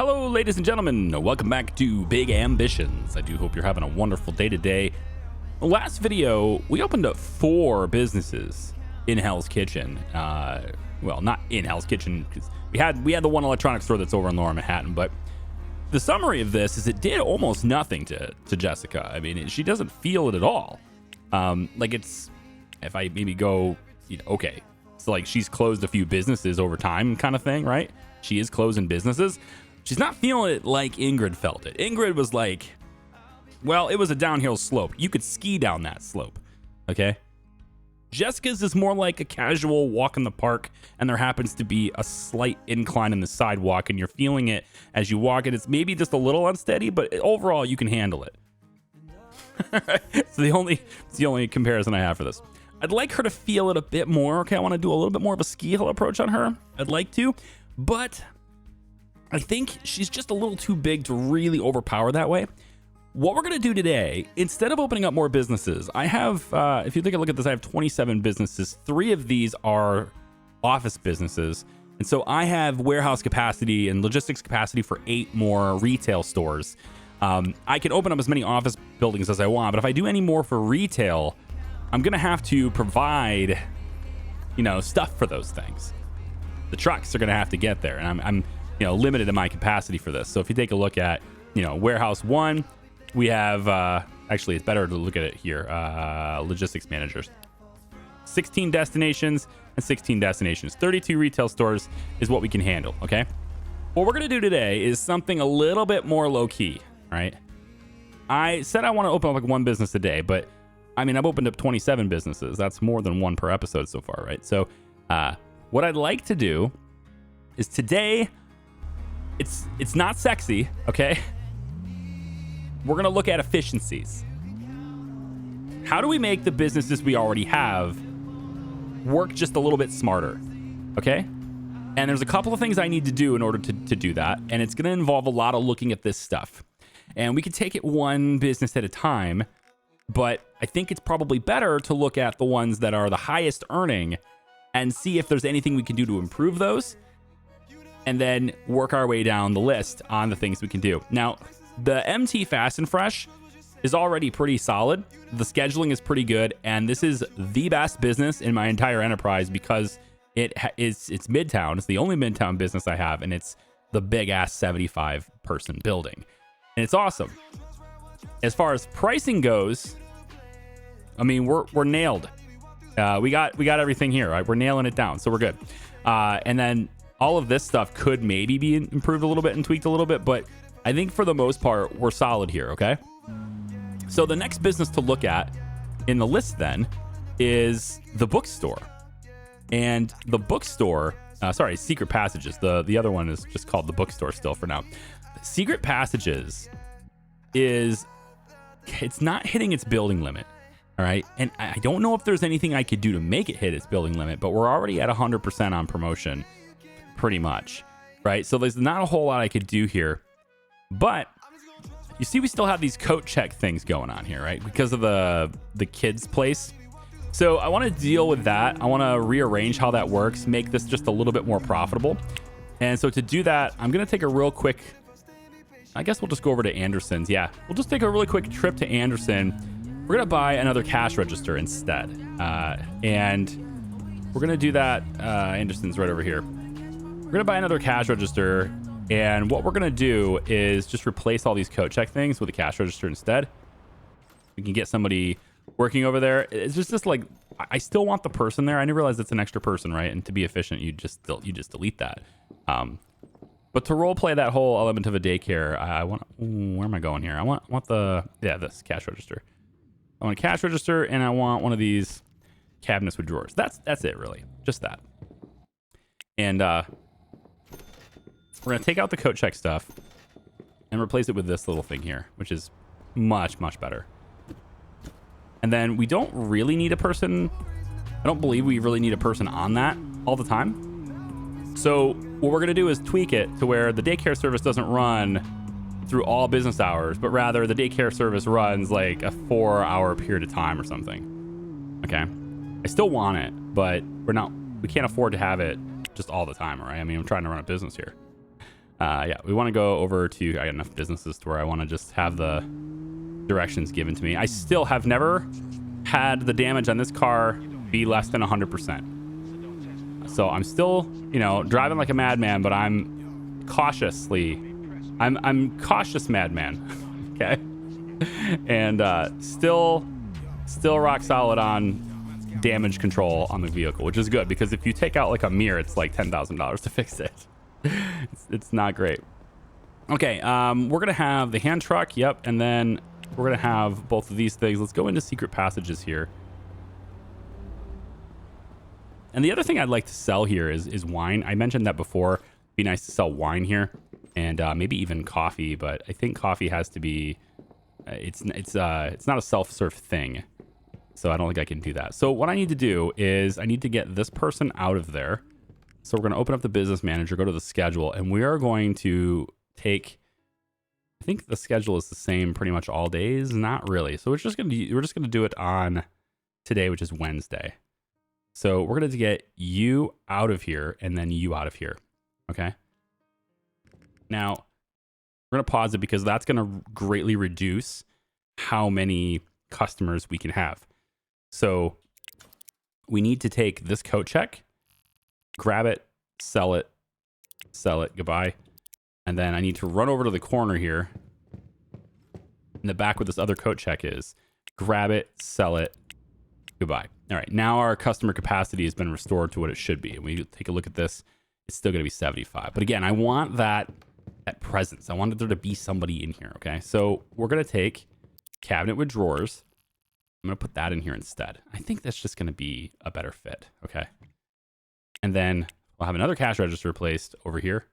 Hello, ladies and gentlemen. Welcome back to Big Ambitions. I do hope you're having a wonderful day today. Last video, we opened up 4 businesses in Hell's Kitchen. Well, not in Hell's Kitchen, because we had the one electronics store that's over in Lower Manhattan, but the summary of this is it did almost nothing to Jessica. I mean, she doesn't feel it at all. Like it's, if I maybe go, okay, so like she's closed a few businesses over time kind of thing, right? She is closing businesses. She's not feeling it like Ingrid felt it. Ingrid was like, well, it was a downhill slope. You could ski down that slope, okay? Jessica's is more like a casual walk in the park, and there happens to be a slight incline in the sidewalk, and you're feeling it as you walk, and it's maybe just a little unsteady, but overall, you can handle it. It's the only comparison I have for this. I'd like her to feel it a bit more, okay? I want to do a little bit more of a ski hill approach on her. I'd like to, but I think she's just a little too big to really overpower that way. What we're going to do today, instead of opening up more businesses, I have, if you take a look at this, I have 27 businesses. 3 of these are office businesses. And so I have warehouse capacity and logistics capacity for 8 more retail stores. I can open up as many office buildings as I want, but if I do any more for retail, I'm going to have to provide, stuff for those things. The trucks are going to have to get there, and I'm limited in my capacity for this. So if you take a look at, warehouse 1, we have, actually, it's better to look at it here, logistics managers. 16 destinations and 16 destinations. 32 retail stores is what we can handle, okay? What we're going to do today is something a little bit more low-key, right? I said I want to open up like 1 business a day, but, I mean, I've opened up 27 businesses. That's more than 1 per episode so far, right? So what I'd like to do is today, it's not sexy, okay? We're going to look at efficiencies. How do we make the businesses we already have work just a little bit smarter? Okay? And there's a couple of things I need to do in order to do that. And it's going to involve a lot of looking at this stuff. And we can take it 1 business at a time. But I think it's probably better to look at the ones that are the highest earning and see if there's anything we can do to improve those. And then work our way down the list on the things we can do. Now, the MT Fast and Fresh is already pretty solid. The scheduling is pretty good, and this is the best business in my entire enterprise because it's Midtown. It's the only Midtown business I have, and it's the big ass 75-person building, and it's awesome. As far as pricing goes, I mean we're nailed. We got everything here, right? We're nailing it down, so we're good. And then all of this stuff could maybe be improved a little bit and tweaked a little bit, but I think for the most part, we're solid here, okay? So the next business to look at in the list then is the bookstore. And the bookstore, Secret Passages. The other one is just called the bookstore still for now. Secret Passages it's not hitting its building limit, all right? And I don't know if there's anything I could do to make it hit its building limit, but we're already at 100% on promotion, pretty much, right? So there's not a whole lot I could do here. But you see, we still have these coat check things going on here, right? Because of the kids' place. So I want to deal with that. I want to rearrange how that works, make this just a little bit more profitable. And so to do that, I'm going to take a real quick, I guess we'll just go over to Anderson's. Yeah, we'll just take a really quick trip to Anderson. We're going to buy another cash register instead. And we're going to do that. Anderson's right over here. We're going to buy another cash register. And what we're going to do is just replace all these coat check things with a cash register instead. We can get somebody working over there. It's just like, I still want the person there. I didn't realize it's an extra person, right? And to be efficient, you just delete that. But to role play that whole element of a daycare, where am I going here? I want this cash register. I want a cash register, and I want one of these cabinets with drawers. That's it, really. Just that. And, we're going to take out the coat check stuff and replace it with this little thing here, which is much, much better. And then we don't really need a person. I don't believe we really need a person on that all the time. So what we're going to do is tweak it to where the daycare service doesn't run through all business hours, but rather the daycare service runs like a 4-hour period of time or something. Okay. I still want it, but we can't afford to have it just all the time, right? I mean, I'm trying to run a business here. Yeah, we want to go over to, I got enough businesses to where I want to just have the directions given to me. I still have never had the damage on this car be less than 100%. So I'm still, you know, driving like a madman, but I'm cautious madman. Okay. And still rock solid on damage control on the vehicle, which is good because if you take out like a mirror, it's like $10,000 to fix it. It's not great. Okay, we're gonna have the hand truck. Yep, and then we're gonna have both of these things. Let's go into secret passages here. And the other thing I'd like to sell here is wine. I mentioned that before. It'd be nice to sell wine here, and maybe even coffee. But I think coffee has to be. It's not a self-serve thing, so I don't think I can do that. So what I need to do is I need to get this person out of there. So we're going to open up the business manager, go to the schedule, and we are going to take. I think the schedule is the same pretty much all days. Not really. So we're just going to do it on today, which is Wednesday. So we're going to get you out of here and then you out of here. Okay. Now we're going to pause it because that's going to greatly reduce how many customers we can have. So we need to take this coat check, grab it, sell it, goodbye. And then I need to run over to the corner here in the back where this other coat check is, grab it, sell it, goodbye. All right, now our customer capacity has been restored to what it should be. And we take a look at this, it's still gonna be 75. But again, I want that presence. I wanted there to be somebody in here, okay? So we're gonna take cabinet with drawers. I'm gonna put that in here instead. I think that's just gonna be a better fit, okay? And then we'll have another cash register placed over here.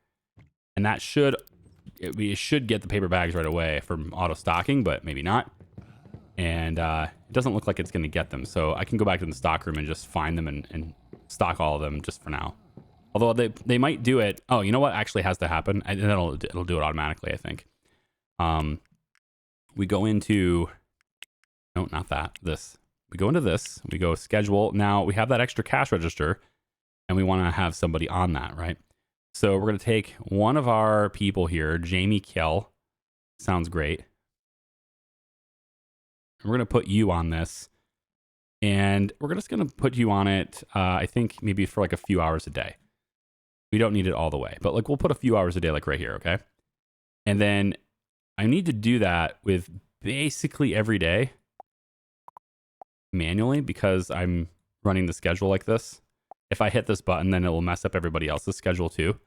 And that we should get the paper bags right away from auto stocking, but maybe not. And it doesn't look like it's going to get them. So I can go back to the stock room and just find them and stock all of them just for now. Although they might do it. Oh, you know what actually has to happen? And it'll do it automatically, I think. We go into, no, not that, this. We go into this, we go schedule. Now we have that extra cash register and we want to have somebody on that, right? So we're going to take one of our people here, Jamie Kell. Sounds great. And we're going to put you on this. And we're just going to put you on it, I think maybe for like a few hours a day. We don't need it all the way, but like we'll put a few hours a day like right here, okay? And then I need to do that with basically every day manually because I'm running the schedule like this. If I hit this button, then it will mess up everybody else's schedule too.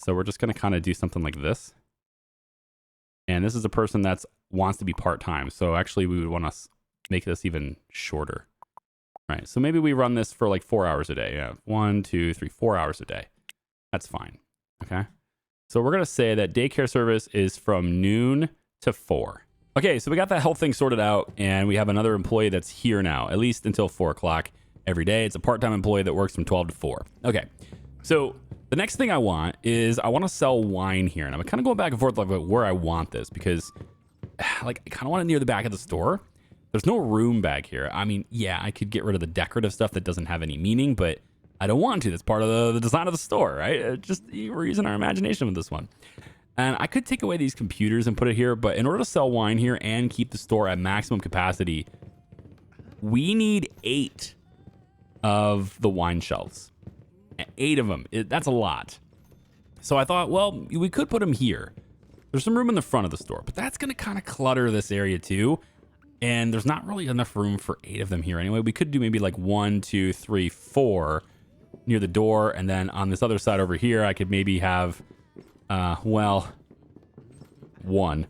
So we're just going to kind of do something like this. And this is a person that wants to be part-time. So actually we would want to make this even shorter. Right. So maybe we run this for like 4 hours a day. Yeah. 1, 2, 3, 4 hours a day. That's fine. Okay. So we're going to say that daycare service is from noon to 4. Okay. So we got that whole thing sorted out and we have another employee that's here now, at least until 4 o'clock. Every day. It's a part-time employee that works from 12 to 4. Okay. So the next thing I want is I want to sell wine here. And I'm kind of going back and forth like where I want this because like I kind of want it near the back of the store. There's no room back here. I mean, yeah, I could get rid of the decorative stuff that doesn't have any meaning, but I don't want to. That's part of the design of the store, right? We're using our imagination with this one. And I could take away these computers and put it here, but in order to sell wine here and keep the store at maximum capacity, we need 8 of the wine shelves. 8 of them. That's a lot. So I thought, well, we could put them here. There's some room in the front of the store, but that's going to kind of clutter this area too. And there's not really enough room for 8 of them here anyway. We could do maybe like 1, 2, 3, 4 near the door. And then on this other side over here, I could maybe have, 1.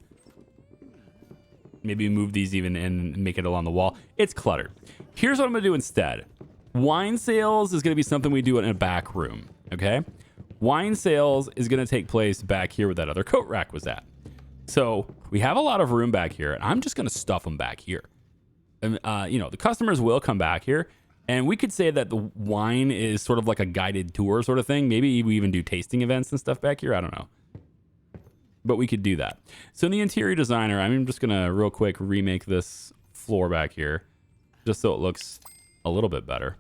Maybe move these even in and make it along the wall. It's cluttered. Here's what I'm going to do instead. Wine sales is going to be something we do in a back room, okay? Wine sales is going to take place back here where that other coat rack was at. So we have a lot of room back here, and I'm just going to stuff them back here. And, the customers will come back here, and we could say that the wine is sort of like a guided tour sort of thing. Maybe we even do tasting events and stuff back here. I don't know. But we could do that. So in the interior designer, I'm just going to real quick remake this floor back here just so it looks a little bit better.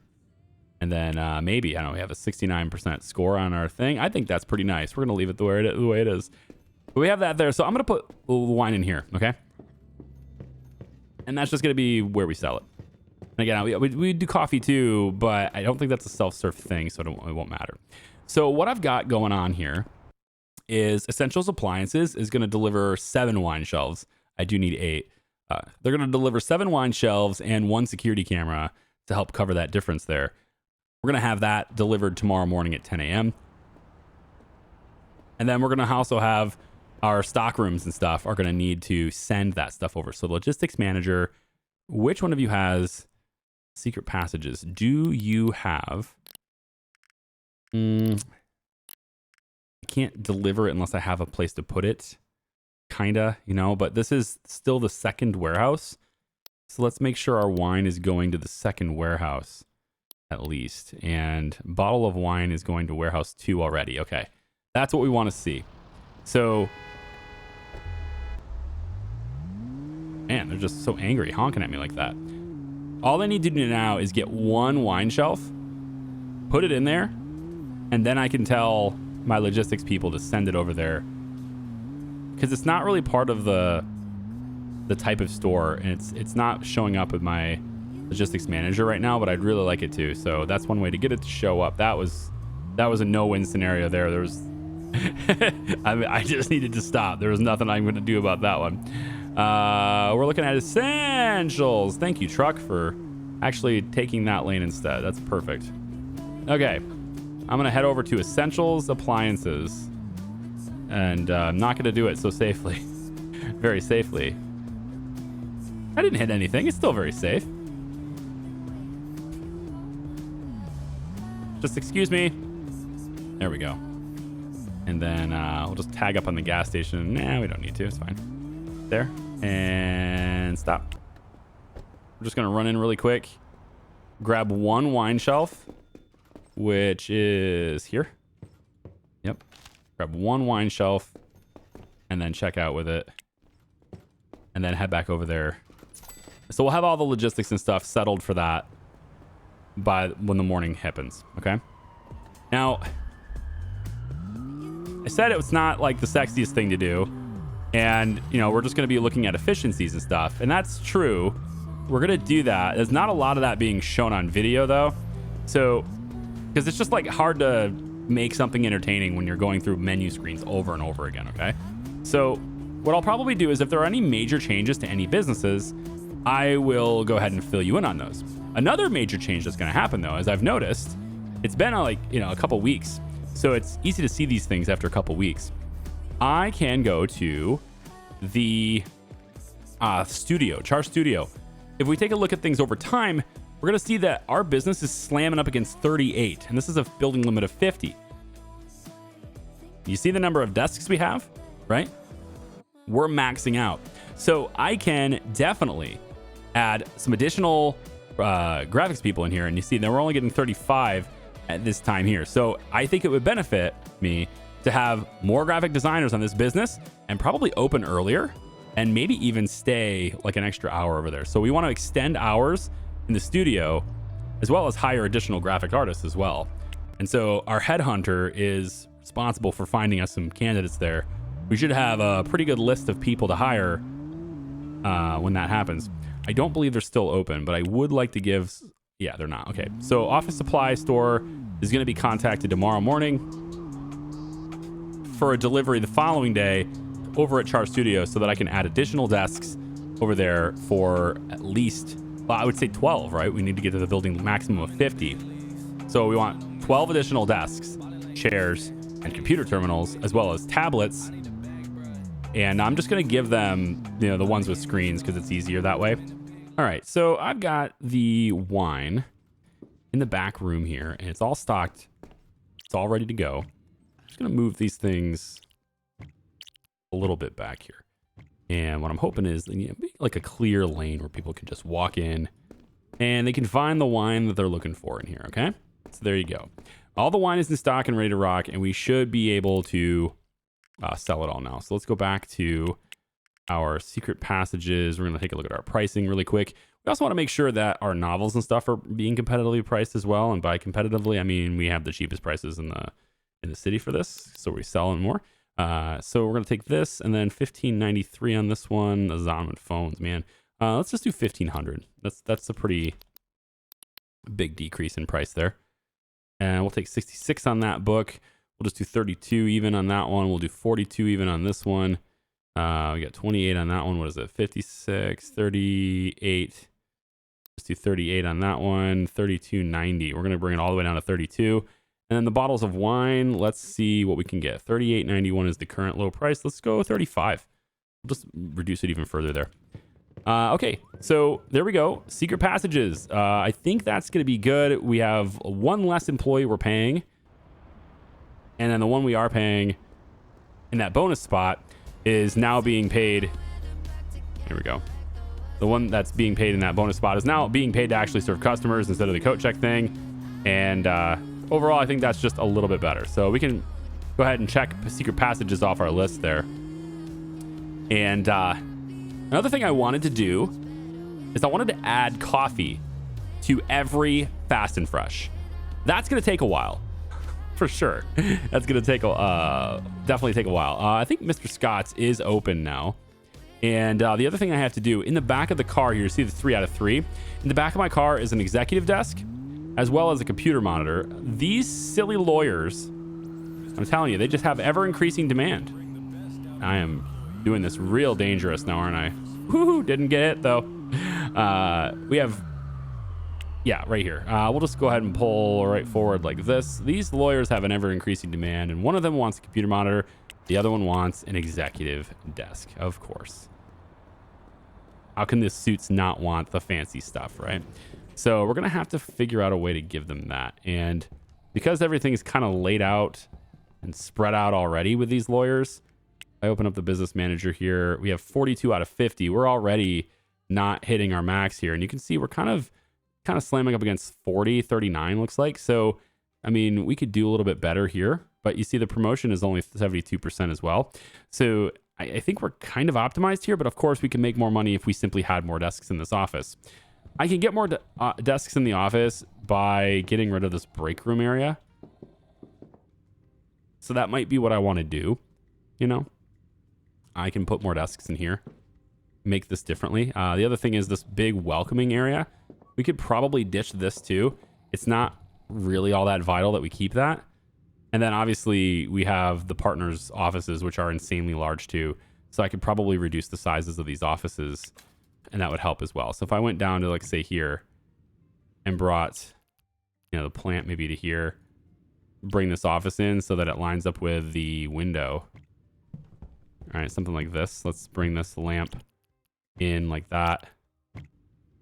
And then maybe, I don't know, we have a 69% score on our thing. I think that's pretty nice. We're going to leave it the way it is. But we have that there. So I'm going to put the wine in here, okay? And that's just going to be where we sell it. And again, we do coffee too, but I don't think that's a self-serve thing, so it won't matter. So what I've got going on here is Essentials Appliances is going to deliver 7 wine shelves. I do need 8. They're going to deliver 7 wine shelves and 1 security camera to help cover that difference there. We're going to have that delivered tomorrow morning at 10 a.m. And then we're going to also have our stock rooms and stuff are going to need to send that stuff over. So logistics manager, which one of you has secret passages? Do you have... I can't deliver it unless I have a place to put it. Kinda, you know, but this is still the second warehouse. So let's make sure our wine is going to the second warehouse at least. And bottle of wine is going to warehouse 2 already. Okay. That's what we want to see. So, man, they're just so angry honking at me like that. All I need to do now is get 1 wine shelf, put it in there, and then I can tell my logistics people to send it over there. Because it's not really part of the type of store, and it's not showing up with my logistics manager right now, but I'd really like it to. So that's one way to get it to show up. That was a no-win scenario there. There was I just needed to stop. There was nothing I'm going to do about that one. We're looking at Essentials. Thank you, truck, for actually taking that lane instead. That's perfect. Okay, I'm going to head over to Essentials Appliances, and I'm not going to do it so safely. Very safely. I didn't hit anything. It's still very safe. Just excuse me. There we go. And then we'll just tag up on the gas station. Nah, we don't need to. It's fine. There. And stop. We're just going to run in really quick. Grab 1 wine shelf, which is here. Yep. Grab 1 wine shelf and then check out with it. And then head back over there. So we'll have all the logistics and stuff settled for that by when the morning happens. Okay. Now, I said it's not like the sexiest thing to do. And, you know, we're just going to be looking at efficiencies and stuff. And that's true. We're going to do that. There's not a lot of that being shown on video, though. So, because it's just like hard to make something entertaining when you're going through menu screens over and over again. Okay. So what I'll probably do is if there are any major changes to any businesses, I will go ahead and fill you in on those. Another major change that's going to happen, though, as I've noticed, it's been like, you know, a couple weeks. So it's easy to see these things after a couple weeks. I can go to the studio, Char Studio. If we take a look at things over time, we're going to see that our business is slamming up against 38. And this is a building limit of 50. You see the number of desks we have, right? We're maxing out. So I can definitely add some additional graphics people in here. And you see that we're only getting 35 at this time here. So I think it would benefit me to have more graphic designers on this business and probably open earlier and maybe even stay like an extra hour over there. So we want to extend hours in the studio as well as hire additional graphic artists as well. And so our headhunter is responsible for finding us some candidates there. We should have a pretty good list of people to hire when that happens. I don't believe they're still open, but I would like to give... Yeah, they're not. Okay. So office supply store is going to be contacted tomorrow morning for a delivery the following day over at Char Studio so that I can add additional desks over there for at least, well, I would say 12, right? We need to get to the building maximum of 50. So we want 12 additional desks, chairs, and computer terminals, as well as tablets. And I'm just going to give them, you know, the ones with screens because it's easier that way. All right, so I've got the wine in the back room here, and it's all stocked. It's all ready to go. I'm just going to move these things a little bit back here. And what I'm hoping is, you know, like a clear lane where people can just walk in and they can find the wine that they're looking for in here, okay? So there you go. All the wine is in stock and ready to rock, and we should be able to sell it all now. So let's go back to our secret passages. We're going to take a look at our pricing really quick. We also want to make sure that our novels and stuff are being competitively priced as well. And by competitively, I mean we have the cheapest prices in the city for this, so we sell them more. So we're gonna take this and then $15.93 on this one. The Zonman phones, man. Let's just do 1,500. That's a pretty big decrease in price there. And we'll take 66 on that book. We'll just do 32 even on that one. We'll do 42 even on this one. We got 28 on that one. What is it? 56, 38. Let's do 38 on that one. 32.90. We're gonna bring it all the way down to 32. And then the bottles of wine, let's see what we can get. 38.91 is the current low price. Let's go 35. We'll just reduce it even further there. Okay, so there we go. Secret passages. I think that's going to be good. We have one less employee we're paying. And then the one we are paying in that bonus spot is now being paid. Here we go. The one that's being paid in that bonus spot is now being paid to actually serve customers instead of the coat check thing. And overall, I think that's just a little bit better. So we can go ahead and check secret passages off our list there. And another thing I wanted to do is I wanted to add coffee to every Fast and Fresh. That's going to take a while, for sure. That's going to take definitely take a while. I think Mr. Scott's is open now. And the other thing I have to do in the back of the car here, you see the 3 out of 3. In the back of my car is an executive desk as well as a computer monitor. These silly lawyers, I'm telling you, they just have ever increasing demand. I am doing this real dangerous now, aren't I? Woohoo, didn't get it though. We have, yeah, right here. We'll just go ahead and pull right forward like this. These lawyers have an ever increasing demand, and one of them wants a computer monitor. The other one wants an executive desk, of course. How can this suits not want the fancy stuff, right? So we're gonna have to figure out a way to give them that. And because everything is kind of laid out and spread out already with these lawyers, I open up the business manager here. We have 42 out of 50. We're already not hitting our max here. And you can see we're kind of slamming up against 40, 39 looks like. So, I mean, we could do a little bit better here, but you see the promotion is only 72% as well. So I think we're kind of optimized here, but of course we can make more money if we simply had more desks in this office. I can get more desks in the office by getting rid of this break room area. So that might be what I want to do, you know? I can put more desks in here, make this differently. The other thing is this big welcoming area. We could probably ditch this too. It's not really all that vital that we keep that. And then obviously we have the partners' offices, which are insanely large too. So I could probably reduce the sizes of these offices, and that would help as well. So if I went down to, like, say here and brought, you know, the plant maybe to here, bring this office in so that it lines up with the window. All right, something like this. Let's bring this lamp in like that,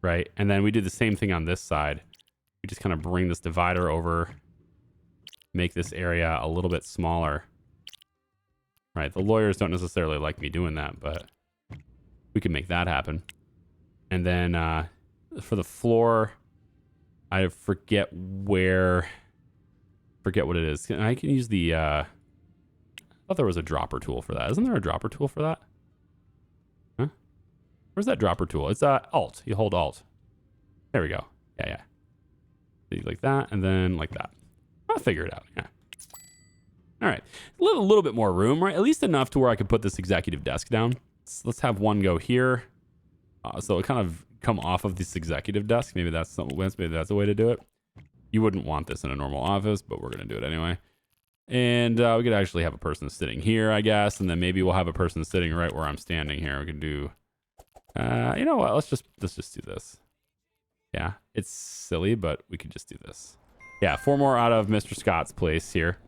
right? And then we do the same thing on this side. We just kind of bring this divider over, make this area a little bit smaller, right? The lawyers don't necessarily like me doing that, but we can make that happen. And then for the floor, I forget what it is. I can use the, I thought there was a dropper tool for that. Isn't there a dropper tool for that? Huh? Where's that dropper tool? It's Alt. You hold Alt. There we go. Yeah. Like that, and then like that. I'll figure it out. Yeah. All right. A little bit more room, right? At least enough to where I could put this executive desk down. Let's have one go here. So it kind of come off of this executive desk. Maybe that's a way to do it. You wouldn't want this in a normal office, but we're going to do it anyway. And we could actually have a person sitting here, I guess. And then maybe we'll have a person sitting right where I'm standing here. We can do, you know what? Let's just do this. Yeah, it's silly, but we could just do this. Yeah, 4 more out of Mr. Scott's place here.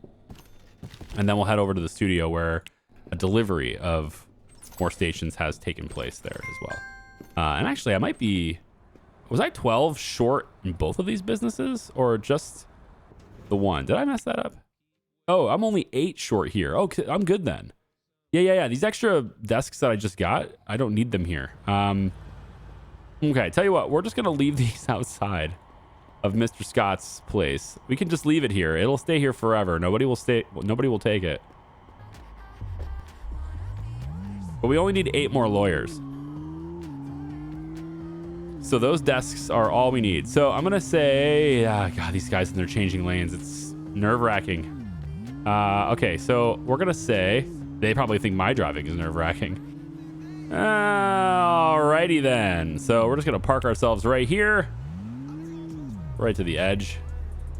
And then we'll head over to the studio where a delivery of more stations has taken place there as well. And actually, I might be... Was I 12 short in both of these businesses? Or just the one? Did I mess that up? Oh, I'm only 8 short here. Oh, I'm good then. Yeah. These extra desks that I just got, I don't need them here. Okay, tell you what. We're just going to leave these outside of Mr. Scott's place. We can just leave it here. It'll stay here forever. Nobody will take it. But we only need 8 more lawyers. So those desks are all we need. So I'm gonna say, God, these guys and they're changing lanes. It's nerve-wracking. Okay, so we're gonna say they probably think my driving is nerve-wracking. Alrighty then. So we're just gonna park ourselves right here, right to the edge.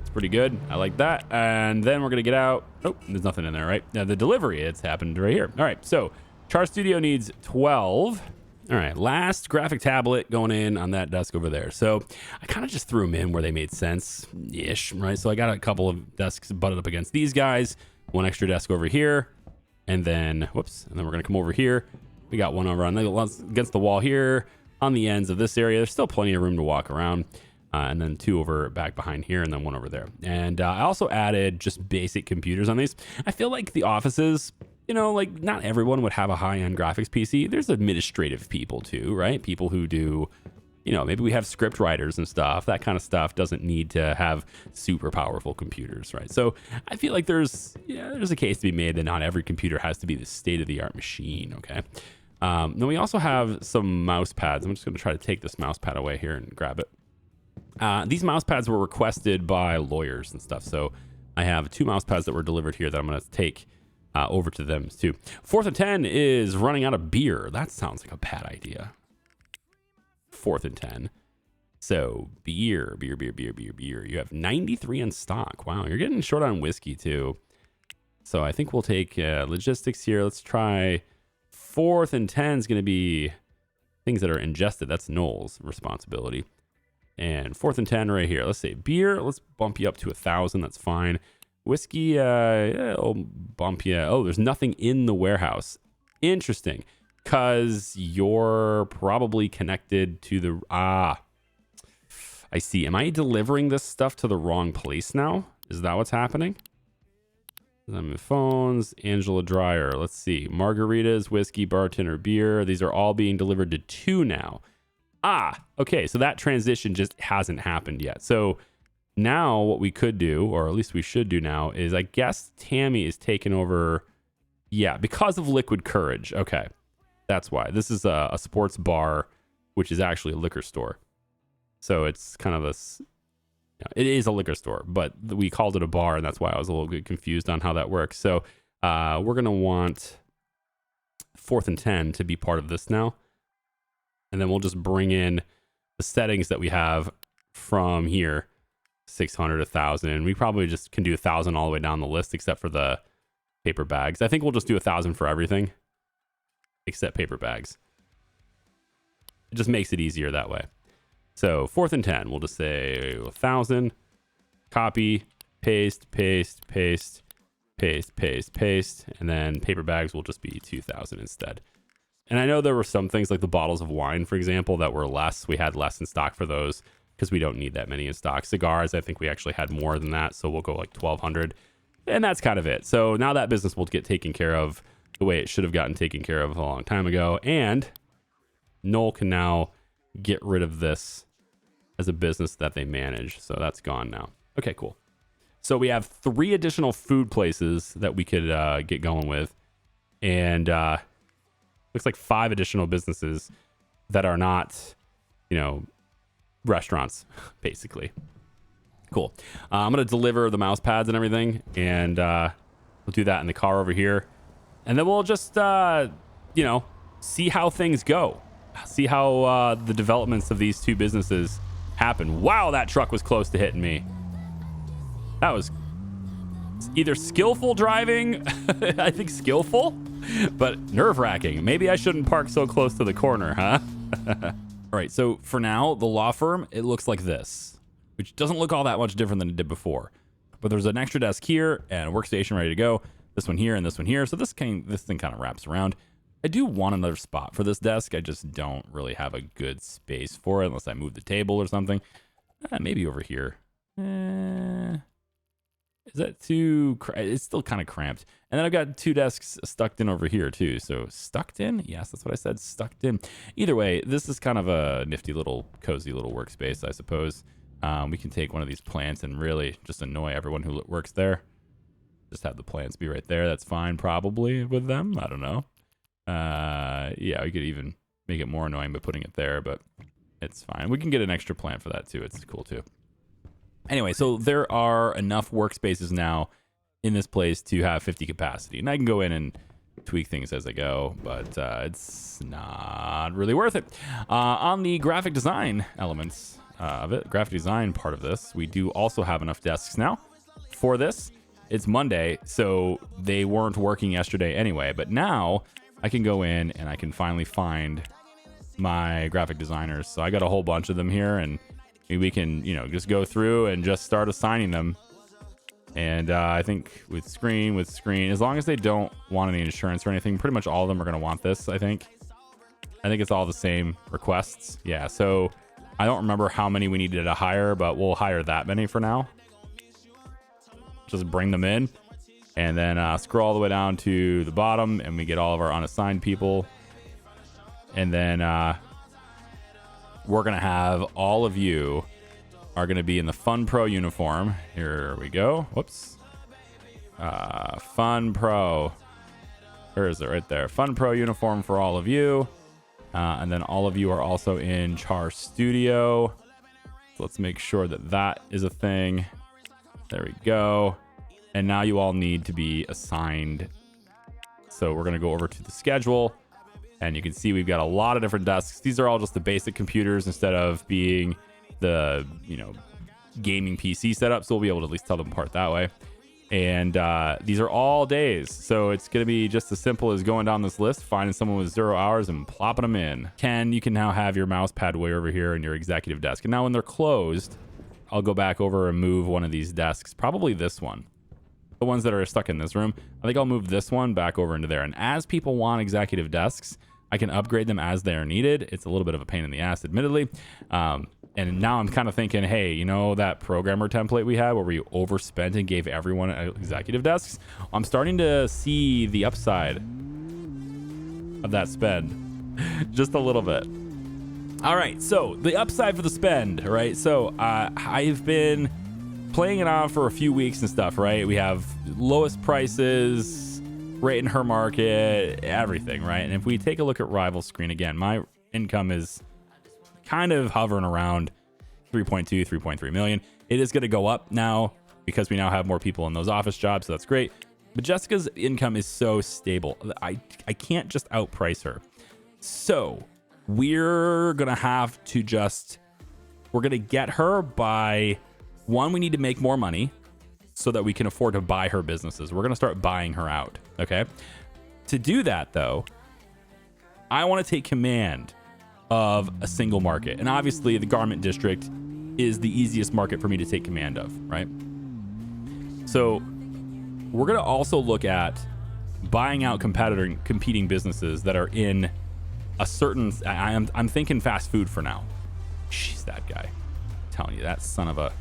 It's pretty good. I like that. And then we're gonna get out. Oh, there's nothing in there, right? Now the delivery, it's happened right here. All right, so Char Studio needs 12. All right, last graphic tablet going in on that desk over there. So I kind of just threw them in where they made sense-ish, right? So I got a couple of desks butted up against these guys, one extra desk over here, and then, whoops, and then we're gonna come over here. We got one over on against the wall here on the ends of this area. There's still plenty of room to walk around. And then two over back behind here, and then one over there. And I also added just basic computers on these. I feel like the offices, you know, like not everyone would have a high-end graphics PC. There's administrative people too, right? People who do, you know, maybe we have script writers and stuff. That kind of stuff doesn't need to have super powerful computers, right? So I feel like there's a case to be made that not every computer has to be the state-of-the-art machine, okay? Then we also have some mouse pads. I'm just going to try to take this mouse pad away here and grab it. These mouse pads were requested by lawyers and stuff. So I have 2 mouse pads that were delivered here that I'm going to take over to them too. 4th and 10 is running out of beer. That sounds like a bad idea. 4th and 10. So beer. You have 93 in stock. Wow, you're getting short on whiskey too. So I think we'll take logistics here. Let's try 4th and 10 is going to be things that are ingested. That's Noel's responsibility. And 4th and 10 right here. Let's say beer. Let's bump you up to 1,000. That's fine. Whiskey, I'll bump you. Oh, there's nothing in the warehouse. Interesting. Because you're probably connected to the... I see. Am I delivering this stuff to the wrong place now? Is that what's happening? Phones, Angela Dreyer. Let's see. Margaritas, whiskey, bartender, beer. These are all being delivered to 2 now. Okay, so that transition just hasn't happened yet. So now what we could do, or at least we should do now, is I guess Tammy is taking over. Yeah, because of Liquid Courage. Okay, that's why. This is a sports bar, which is actually a liquor store. So it's kind of it is a liquor store, but we called it a bar, and that's why I was a little bit confused on how that works. So we're going to want 4th and 10 to be part of this now. And then we'll just bring in the settings that we have from here, 600, 1,000. And we probably just can do 1,000 all the way down the list, except for the paper bags. I think we'll just do 1,000 for everything, except paper bags. It just makes it easier that way. So 4th and 10, we'll just say 1,000, copy, paste. And then paper bags will just be 2,000 instead. And I know there were some things like the bottles of wine, for example, that were less. We had less in stock for those because we don't need that many in stock. Cigars, I think we actually had more than that. So we'll go like 1,200. And that's kind of it. So now that business will get taken care of the way it should have gotten taken care of a long time ago. And Noel can now get rid of this as a business that they manage. So that's gone now. Okay, cool. So we have 3 additional food places that we could get going with. And looks like 5 additional businesses that are not, restaurants, basically. Cool. I'm going to deliver the mouse pads and everything, and we'll do that in the car over here. And then we'll just, see how things go. See how the developments of these 2 businesses happen. Wow, that truck was close to hitting me. That was either skillful driving, I think skillful, but nerve-wracking. Maybe I shouldn't park so close to the corner, huh? All right, so for now, the law firm, it looks like this, which doesn't look all that much different than it did before. But there's an extra desk here and a workstation ready to go. This one here and this one here. So this thing kind of wraps around. I do want another spot for this desk. I just don't really have a good space for it unless I move the table or something. Maybe over here. Is that too... It's still kind of cramped. And then I've got 2 desks stuck in over here too. So stuck in? Yes, that's what I said. Stuck in. Either way, this is kind of a nifty little, cozy little workspace, I suppose. We can take one of these plants and really just annoy everyone who works there. Just have the plants be right there. That's fine probably with them. I don't know. Yeah, we could even make it more annoying by putting it there, but It's fine. We can get an extra plant for that too. It's cool too. Anyway, so there are enough workspaces now in this place to have 50 capacity. And I can go in and tweak things as I go, but it's not really worth it. On the graphic design elements of it, graphic design part of this, we do also have enough desks now for this. It's Monday, so they weren't working yesterday anyway, but now I can go in and I can finally find my graphic designers. So I got a whole bunch of them here, and maybe we can, you know, just go through and just start assigning them. And I think with screen, as long as they don't want any insurance or anything, pretty much all of them are going to want this, I think. It's all the same requests. Yeah, so I don't remember how many we needed to hire, but we'll hire that many for now. Just bring them in and then scroll all the way down to the bottom, and we get all of our unassigned people. And then we're going to have all of you are going to be in the Fun Pro uniform. Here we go. Whoops. Fun Pro. Where is it? Right there. Fun Pro uniform for all of you. And then all of you are also in Char Studio. So let's make sure that that is a thing. There we go. And now you all need to be assigned. So we're going to go over to the schedule. And you can see we've got a lot of different desks. These are all just the basic computers instead of being the, you know, gaming PC setup. So we'll be able to at least tell them apart that way. And these are all days. So it's going to be just as simple as going down this list, finding someone with 0 hours and plopping them in. Ken, you can now have your mouse pad way over here in your executive desk. And now when they're closed, I'll go back over and move one of these desks, probably this one. The ones that are stuck in this room, I think I'll move this one back over into there. And as people want executive desks, I can upgrade them as they are needed. It's a little bit of a pain in the ass, admittedly. And now I'm kind of thinking, hey, you know that programmer template we had where we overspent and gave everyone executive desks? I'm starting to see the upside of that spend just a little bit. All right, so the upside for the spend, right? So I've been playing it on for a few weeks and stuff, right? We have lowest prices, right in her market, everything, right? And if we take a look at rival screen again, my income is kind of hovering around 3.2, 3.3 million. It is going to go up now because we now have more people in those office jobs, so that's great. But Jessica's income is so stable. I can't just outprice her. So we're going to have to we're going to get her by, one, we need to make more money so that we can afford to buy her businesses. We're going to start buying her out, okay? To do that, though, I want to take command of a single market. And obviously, the garment district is the easiest market for me to take command of, right? So we're going to also look at buying out competing businesses that are in a certain... I'm thinking fast food for now. She's that guy. I'm telling you, that son of a...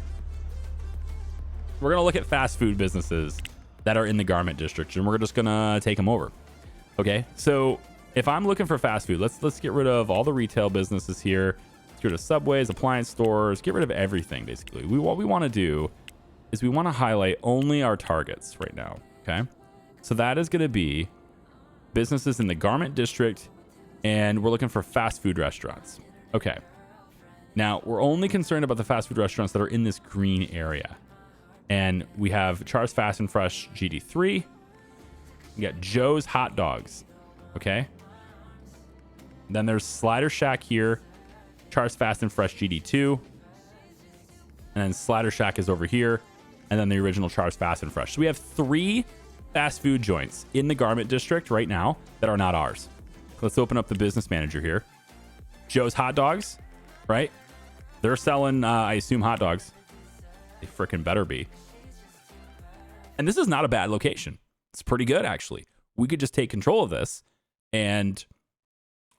We're going to look at fast food businesses that are in the garment district, and we're just going to take them over. Okay, so if I'm looking for fast food, let's get rid of all the retail businesses here. Let's get rid of Subways, appliance stores, get rid of everything, basically. What we want to do is we want to highlight only our targets right now, okay? So that is going to be businesses in the garment district, and we're looking for fast food restaurants. Okay. Now, we're only concerned about the fast food restaurants that are in this green area. And we have Char's Fast and Fresh GD3. We got Joe's Hot Dogs. Okay. Then there's Slider Shack here. Char's Fast and Fresh GD2. And then Slider Shack is over here. And then the original Char's Fast and Fresh. So we have 3 fast food joints in the garment district right now that are not ours. Let's open up the business manager here. Joe's Hot Dogs, right? They're selling, I assume, hot dogs. They freaking better be. And this is not a bad location. It's pretty good, actually. We could just take control of this and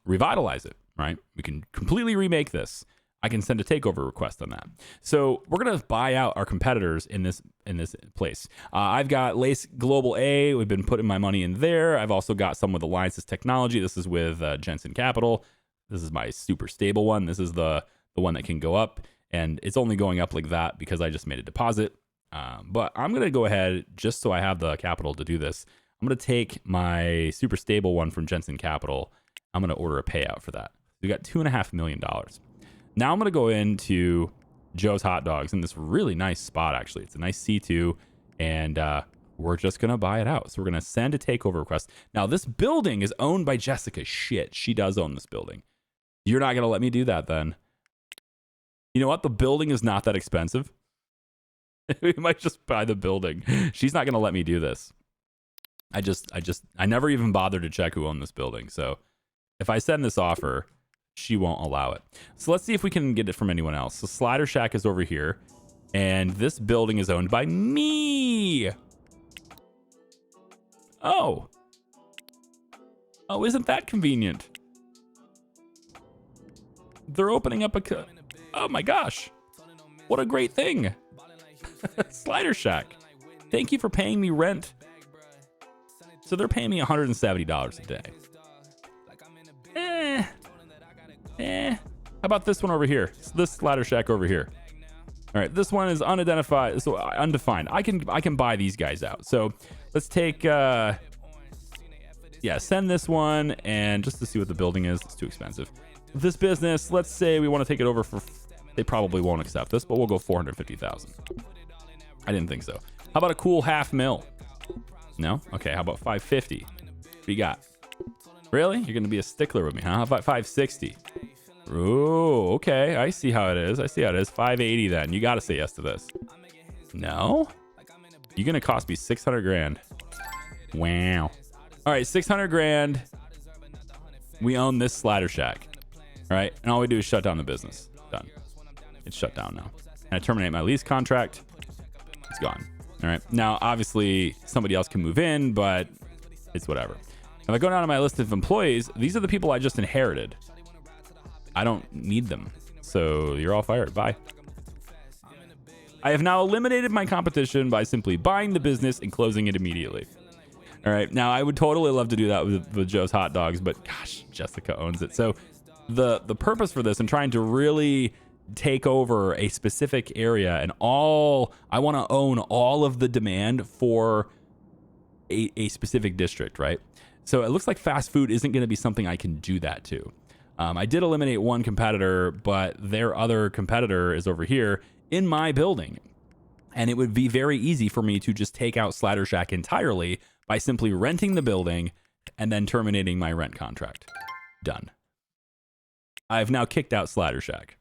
revitalize it, right? We can completely remake this. I can send a takeover request on that. So we're going to buy out our competitors in this place. I've got Lace Global A. We've been putting my money in there. I've also got some with Alliances Technology. This is with Jensen Capital. This is my super stable one. This is the one that can go up. And it's only going up like that because I just made a deposit. But I'm going to go ahead, just so I have the capital to do this, I'm going to take my super stable one from Jensen Capital. I'm going to order a payout for that. We got $2.5 million. Now I'm going to go into Joe's Hot Dogs in this really nice spot, actually. It's a nice C2, and we're just going to buy it out. So we're going to send a takeover request. Now, this building is owned by Jessica. Shit, she does own this building. You're not going to let me do that then. You know what? The building is not that expensive. We might just buy the building. She's not going to let me do this. I never even bothered to check who owned this building. So if I send this offer, she won't allow it. So let's see if we can get it from anyone else. So Slider Shack is over here, and this building is owned by me. Oh, isn't that convenient? They're opening up oh my gosh, what a great thing. Slider Shack, thank you for paying me rent. So they're paying me $170 a day. How about this one over here? This Slider Shack over here. All right, this one is unidentified, so undefined. I can buy these guys out. So let's take send this one, and just to see what the building is. It's too expensive. This business, let's say we want to take it over for, they probably won't accept this, but we'll go 450,000. I didn't think so. How about a cool $500,000? No? Okay, how about 550? What you got? Really? You're going to be a stickler with me, huh? How about 560? Ooh, okay. I see how it is. 580 then. You got to say yes to this. No? You're going to cost me 600 grand. Wow. All right, 600 grand. We own this Slider Shack. All right, and all we do is shut down the business. Done. It's shut down now. And I terminate my lease contract. It's gone. All right. Now, obviously, somebody else can move in, but it's whatever. If I go down to my list of employees, these are the people I just inherited. I don't need them. So you're all fired. Bye. I have now eliminated my competition by simply buying the business and closing it immediately. All right. Now, I would totally love to do that with Joe's Hot Dogs, but gosh, Jessica owns it. So the purpose for this and trying to really take over a specific area, and I want to own all of the demand for a specific district, right? So it looks like fast food isn't going to be something I can do that to. I did eliminate one competitor, but their other competitor is over here in my building. And it would be very easy for me to just take out Slider Shack entirely by simply renting the building and then terminating my rent contract. Done. I've now kicked out Slider Shack.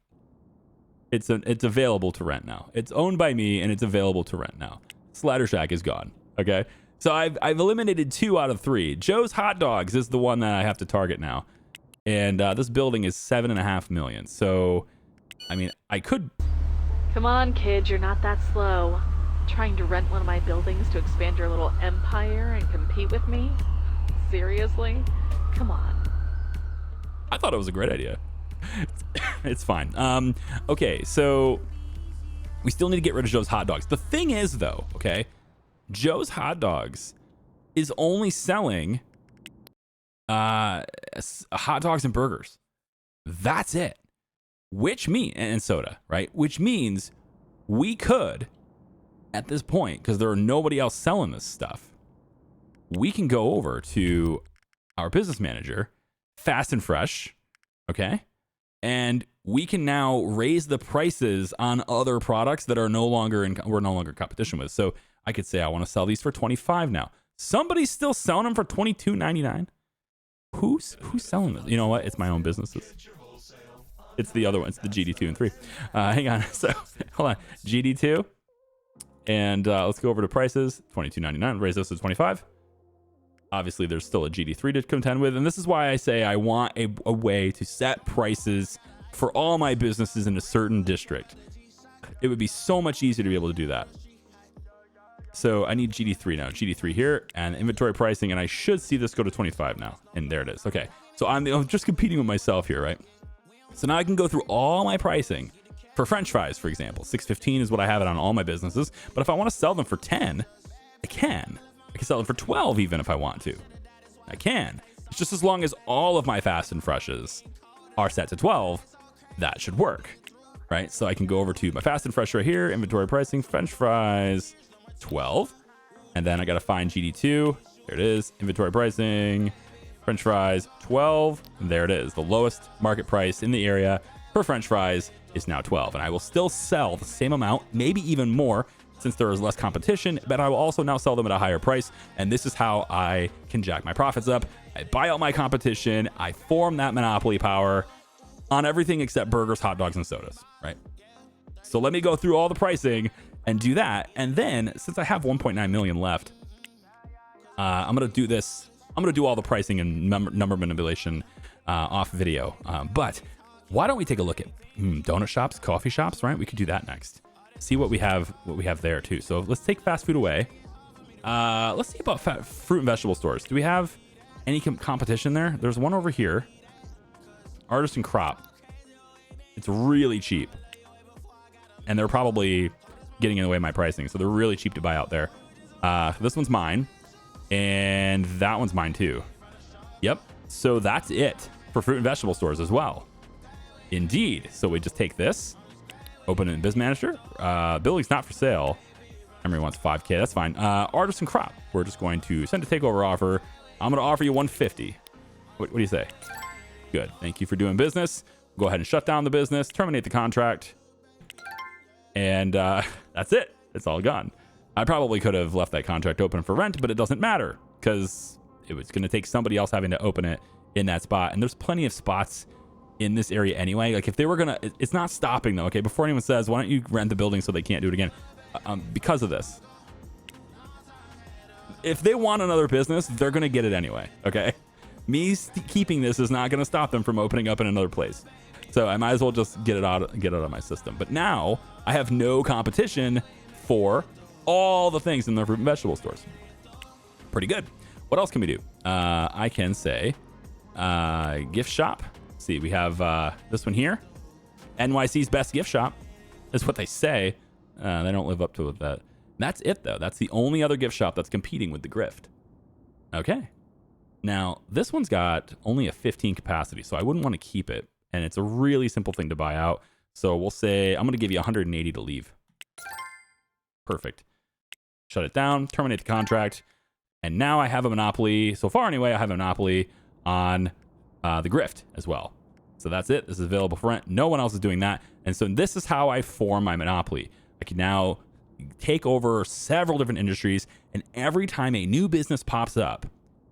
It's available to rent now. It's owned by me, and it's available to rent now. Slider Shack is gone. Okay, so I've eliminated 2 out of 3. Joe's Hot Dogs is the one that I have to target now, and this building is $7.5 million. So, I mean, I could. Come on, kid, you're not that slow. Trying to rent one of my buildings to expand your little empire and compete with me? Seriously? Come on. I thought it was a great idea. It's fine. Okay, so we still need to get rid of Joe's Hot Dogs. The thing is, though, okay, Joe's Hot Dogs is only selling hot dogs and burgers. That's it. And soda, right? Which means we could, at this point, because there are nobody else selling this stuff, we can go over to our business manager, Fast and Fresh, okay? And we can now raise the prices on other products that we're no longer in competition with. So I could say I want to sell these for $25 now. Somebody's still selling them for $22.99. Who's selling them? You know what? It's my own businesses. It's the other one. It's the GD2 and 3. Hang on. So hold on. GD2. And let's go over to prices. $22.99. Raise those to $25. Obviously, there's still a GD3 to contend with. And this is why I say I want a way to set prices for all my businesses in a certain district. It would be so much easier to be able to do that. So I need GD3 now. GD3 here and inventory pricing. And I should see this go to 25 now. And there it is. Okay. So I'm just competing with myself here, right? So now I can go through all my pricing for French fries, for example. $6.15 is what I have it on all my businesses. But if I want to sell them for 10, I can. I can sell them for 12 even if I want to. I can. It's just as long as all of my Fast and Freshes are set to 12, that should work, right? So I can go over to my Fast and Fresh right here, inventory pricing, French fries, 12. And then I got to find GD2. There it is. Inventory pricing, French fries, 12. And there it is. The lowest market price in the area per French fries is now 12. And I will still sell the same amount, maybe even more, since there is less competition, but I will also now sell them at a higher price. And this is how I can jack my profits up. I buy out my competition. I form that monopoly power on everything except burgers, hot dogs, and sodas, right? So let me go through all the pricing and do that. And then, since I have 1.9 million left, I'm going to do this. I'm going to do all the pricing and number manipulation off video. But why don't we take a look at donut shops, coffee shops, right? We could do that next. See what we have there too. So let's take fast food away. Let's see about fruit and vegetable stores. Do we have any competition there? There's one over here. Artisan Crop. It's really cheap. And they're probably getting in the way of my pricing. So they're really cheap to buy out there. This one's mine. And that one's mine too. Yep. So that's it for fruit and vegetable stores as well. Indeed. So we just take this. Open it in Biz Manager. Building's not for sale. Emery wants 5K. That's fine. Artisan Crop. We're just going to send a takeover offer. I'm going to offer you 150. What do you say? Good. Thank you for doing business. Go ahead and shut down the business. Terminate the contract. And that's it. It's all gone. I probably could have left that contract open for rent, but it doesn't matter because it was going to take somebody else having to open it in that spot. And there's plenty of spots in this area anyway. Like if they were gonna, it's not stopping though. Okay, before anyone says, why don't you rent the building so they can't do it again? Because of this. If they want another business, they're gonna get it anyway. Okay, me keeping this is not gonna stop them from opening up in another place. So I might as well just get it out of my system. But now I have no competition for all the things in the fruit and vegetable stores. Pretty good. What else can we do? I can say gift shop. See, we have this one here. NYC's best gift shop is what they say. They don't live up to that. That's it, though. That's the only other gift shop that's competing with the Grift. Okay. Now, this one's got only a 15 capacity, so I wouldn't want to keep it. And it's a really simple thing to buy out. So we'll say I'm going to give you 180 to leave. Perfect. Shut it down, terminate the contract. And now I have a monopoly. So far, anyway, I have a monopoly on the Grift as well. So that's it. This is available for rent. No one else is doing that. And so this is how I form my monopoly. I can now take over several different industries. And every time a new business pops up,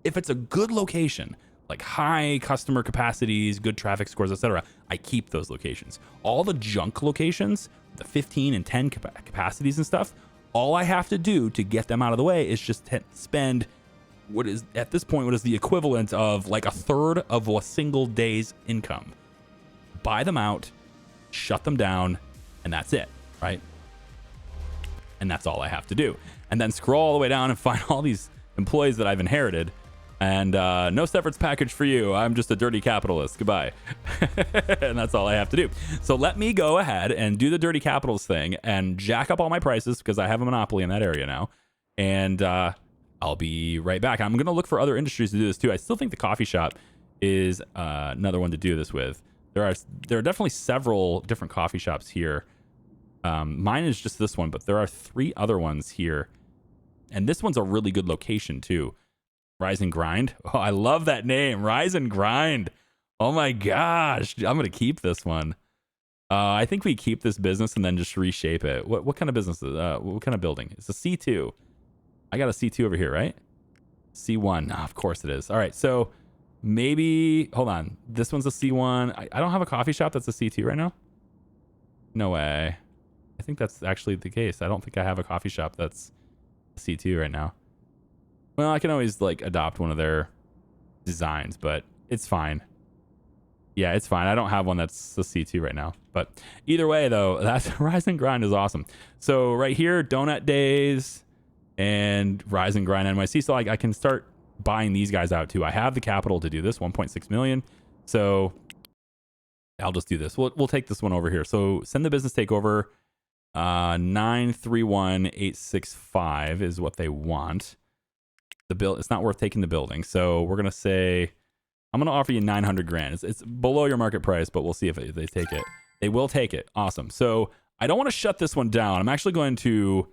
if it's a good location, like high customer capacities, good traffic scores, etc., I keep those locations. All the junk locations, the 15 and 10 capacities and stuff, all I have to do to get them out of the way is just spend what is, at this point, what is the equivalent of like a third of a single day's income. Buy them out, shut them down, and that's it, right? And that's all I have to do. And then scroll all the way down and find all these employees that I've inherited. And no severance package for you. I'm just a dirty capitalist. Goodbye. And that's all I have to do. So let me go ahead and do the dirty capitalist thing and jack up all my prices because I have a monopoly in that area now. And I'll be right back. I'm going to look for other industries to do this too. I still think the coffee shop is another one to do this with. There are definitely several different coffee shops here. Mine is just this one, but there are 3 other ones here. And this one's a really good location too. Rise and Grind. Oh, I love that name. Rise and Grind. Oh my gosh. I'm going to keep this one. I think we keep this business and then just reshape it. What kind of business is what kind of building? It's a C2. I got a C2 over here, right? C1. Of course it is. All right. So maybe, hold on. This one's a C1. I don't have a coffee shop that's a C2 right now. No way. I think that's actually the case. I don't think I have a coffee shop that's a C2 right now. Well, I can always like adopt one of their designs, but it's fine. Yeah, it's fine. I don't have one that's a C2 right now. But either way, though, that's Rise and Grind is awesome. So right here, Donut Days and Rise and Grind NYC. So I can start buying these guys out too. I have the capital to do this, 1.6 million. So I'll just do this. We'll take this one over here. So send the business takeover. 931865 is what they want. It's not worth taking the building. So we're going to say, I'm going to offer you 900 grand. It's below your market price, but we'll see if they take it. They will take it. Awesome. So I don't want to shut this one down. I'm actually going to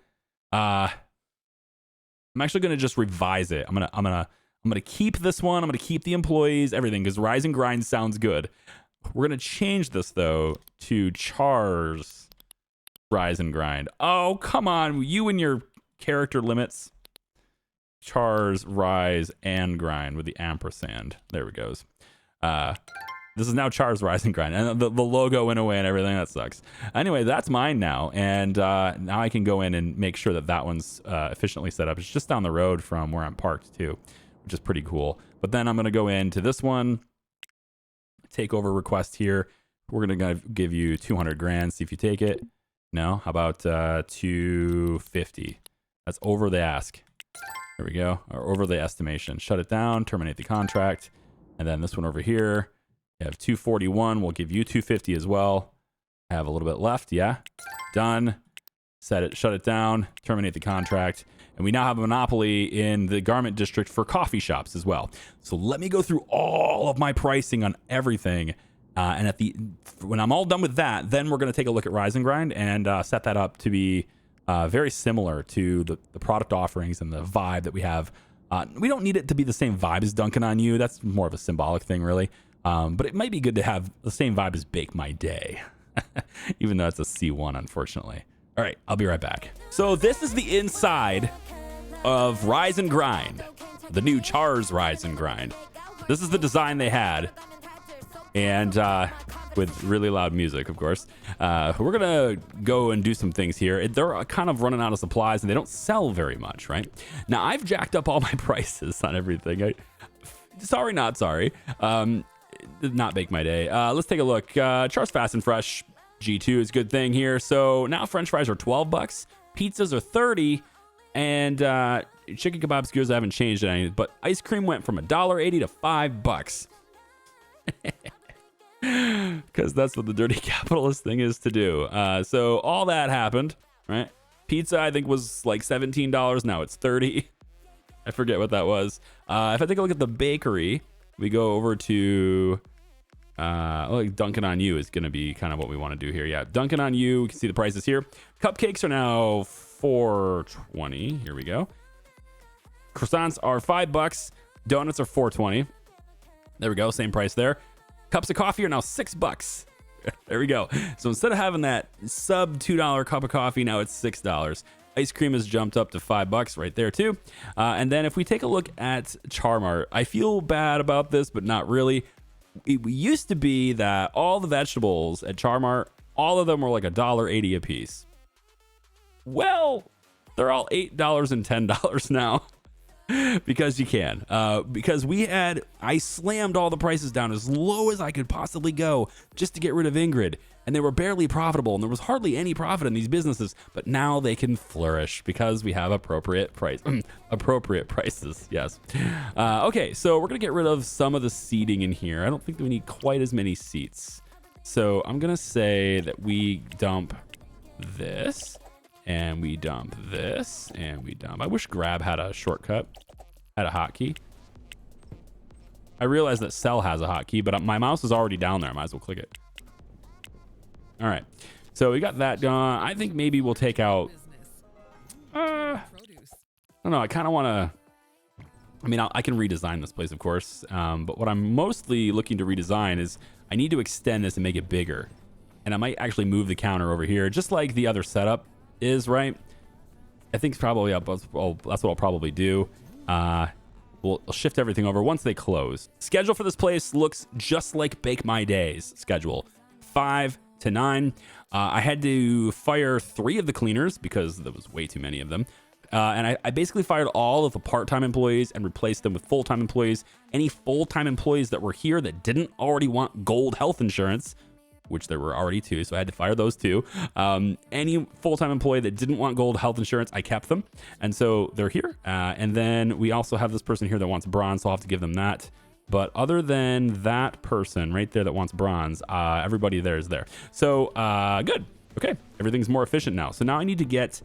just revise it. I'm going to keep this one. I'm going to keep the employees, everything, because Rise and Grind sounds good. We're going to change this, though, to Char's Rise and Grind. Oh, come on. You and your character limits. Char's Rise and Grind with the ampersand. There we goes. This is now Char's Rise and Grind. And the logo went away and everything. That sucks. Anyway, that's mine now. And now I can go in and make sure that that one's efficiently set up. It's just down the road from where I'm parked, too, which is pretty cool. But then I'm going to go into this one. Takeover request here. We're going to give you 200 grand. See if you take it. No? How about 250? That's over the ask. There we go. Or over the estimation. Shut it down. Terminate the contract. And then this one over here. You have 241. We'll give you 250 as well. I have a little bit left. Yeah. Done. Set it. Shut it down. Terminate the contract. And we now have a monopoly in the garment district for coffee shops as well. So let me go through all of my pricing on everything. And when I'm all done with that, then we're going to take a look at Rise and Grind and set that up to be very similar to the product offerings and the vibe that we have. We don't need it to be the same vibe as Dunkin' on You. That's more of a symbolic thing, really. But it might be good to have the same vibe as Bake My Day, even though it's a C1, unfortunately. All right, I'll be right back. So this is the inside of Rise and Grind, the new Char's Rise and Grind. This is the design they had. And with really loud music, of course. We're going to go and do some things here. They're kind of running out of supplies, and they don't sell very much, right? Now, I've jacked up all my prices on everything. Sorry, not sorry. Did not Bake My Day. Let's take a look. Char's Fast and Fresh G2 is a good thing here. So now French fries are $12. Pizzas are $30. And chicken kebab skewers haven't changed anything. But ice cream went from $1.80 to $5. Because that's what the dirty capitalist thing is to do. So all that happened, right? Pizza, I think, was like $17. Now it's $30. I forget what that was. If I take a look at the bakery, we go over to like Dunkin' on You is going to be kind of what we want to do here. Yeah, Dunkin' on You. We can see the prices here. Cupcakes are now $4.20. Here we go. Croissants are $5. Donuts are $4.20. There we go. Same price there. Cups of coffee are now $6. There we go. So instead of having that sub $2 cup of coffee, now it's $6. Ice cream has jumped up to $5 right there too. And then if we take a look at Charmart, I feel bad about this, but not really. It used to be that all the vegetables at Charmart, all of them were like $1.80 a piece. Well, they're all $8 and $10 now. Because you can. Because I slammed all the prices down as low as I could possibly go just to get rid of Ingrid. And they were barely profitable, and there was hardly any profit in these businesses. But now they can flourish because we have appropriate prices. Yes. Okay, so we're gonna get rid of some of the seating in here. I don't think that we need quite as many seats. So I'm gonna say that we dump this. And we dump this, and we dump. I wish Grab had a shortcut, had a hotkey. I realize that Cell has a hotkey, but my mouse is already down there. I might as well click it. All right, so we got that done. I think maybe we'll take out. I don't know. I kind of want to. I mean, I can redesign this place, of course. But what I'm mostly looking to redesign is I need to extend this and make it bigger, and I might actually move the counter over here, just like the other setup is, right? I think probably that's what I'll probably do. We'll shift everything over once they close. Schedule for this place looks just like Bake My Day's schedule, 5 to 9. I had to fire 3 of the cleaners because there was way too many of them. And I basically fired all of the part-time employees and replaced them with full-time employees. Any full-time employees that were here that didn't already want gold health insurance, which there were already 2, so I had to fire those 2. Any full-time employee that didn't want gold health insurance, I kept them. And so they're here. And then we also have this person here that wants bronze, so I'll have to give them that. But other than that person right there that wants bronze, everybody there is there. So good. Okay, everything's more efficient now. So now I need to get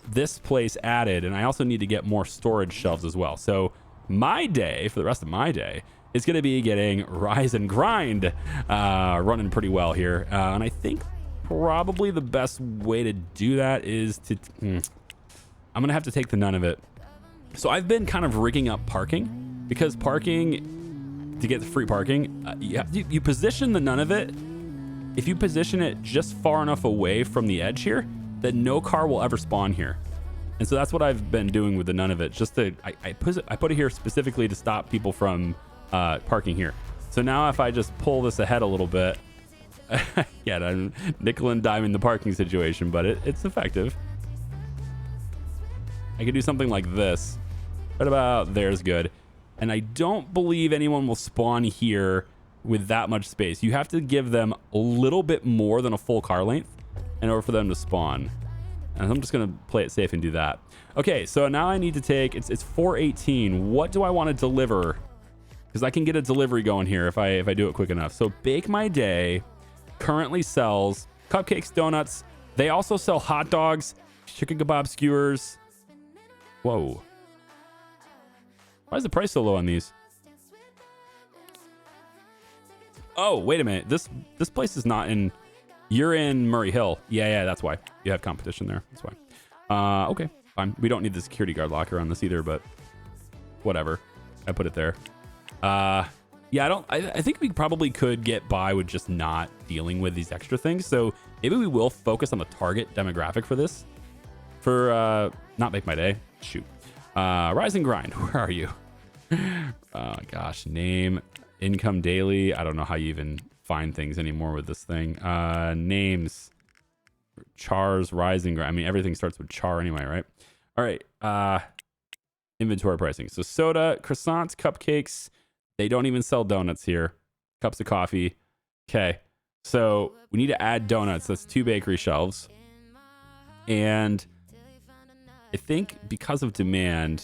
this place added, and I also need to get more storage shelves as well. So my day, for the rest of my day, is going to be getting Rise and Grind running pretty well here. And I think probably the best way to do that is to... I'm going to have to take the none of it. So I've been kind of rigging up parking, because parking to get the free parking. You position the none of it. If you position it just far enough away from the edge here, then no car will ever spawn here. And so that's what I've been doing with the none of it. Just to, I put it here specifically to stop people from parking here. So now if I just pull this ahead a little bit, yeah, I'm nickel and diming the parking situation, but it's effective. I could do something like this. Right about there's good. And I don't believe anyone will spawn here with that much space. You have to give them a little bit more than a full car length in order for them to spawn. And I'm just going to play it safe and do that. Okay, so now I need to take, it's 4:18. What do I want to deliver? Because I can get a delivery going here if I do it quick enough. So Bake My Day currently sells cupcakes, donuts. They also sell hot dogs, chicken kebab skewers. Whoa. Why is the price so low on these? Oh, wait a minute. This place is not in... You're in Murray Hill. Yeah, that's why. You have competition there. That's why. Okay, fine. We don't need the security guard locker on this either, but whatever. I put it there. Yeah, I think we probably could get by with just not dealing with these extra things. So maybe we will focus on the target demographic for this. For, not Make My Day. Shoot. Rise and Grind. Where are you? Oh gosh, name, income daily. I don't know how you even find things anymore with this thing. Names, chars, rise and grind. I mean, everything starts with char anyway, right? All right. Inventory pricing. So soda, croissants, cupcakes. They don't even sell donuts here. Cups of coffee. Okay. So we need to add donuts. That's 2 bakery shelves. And I think because of demand,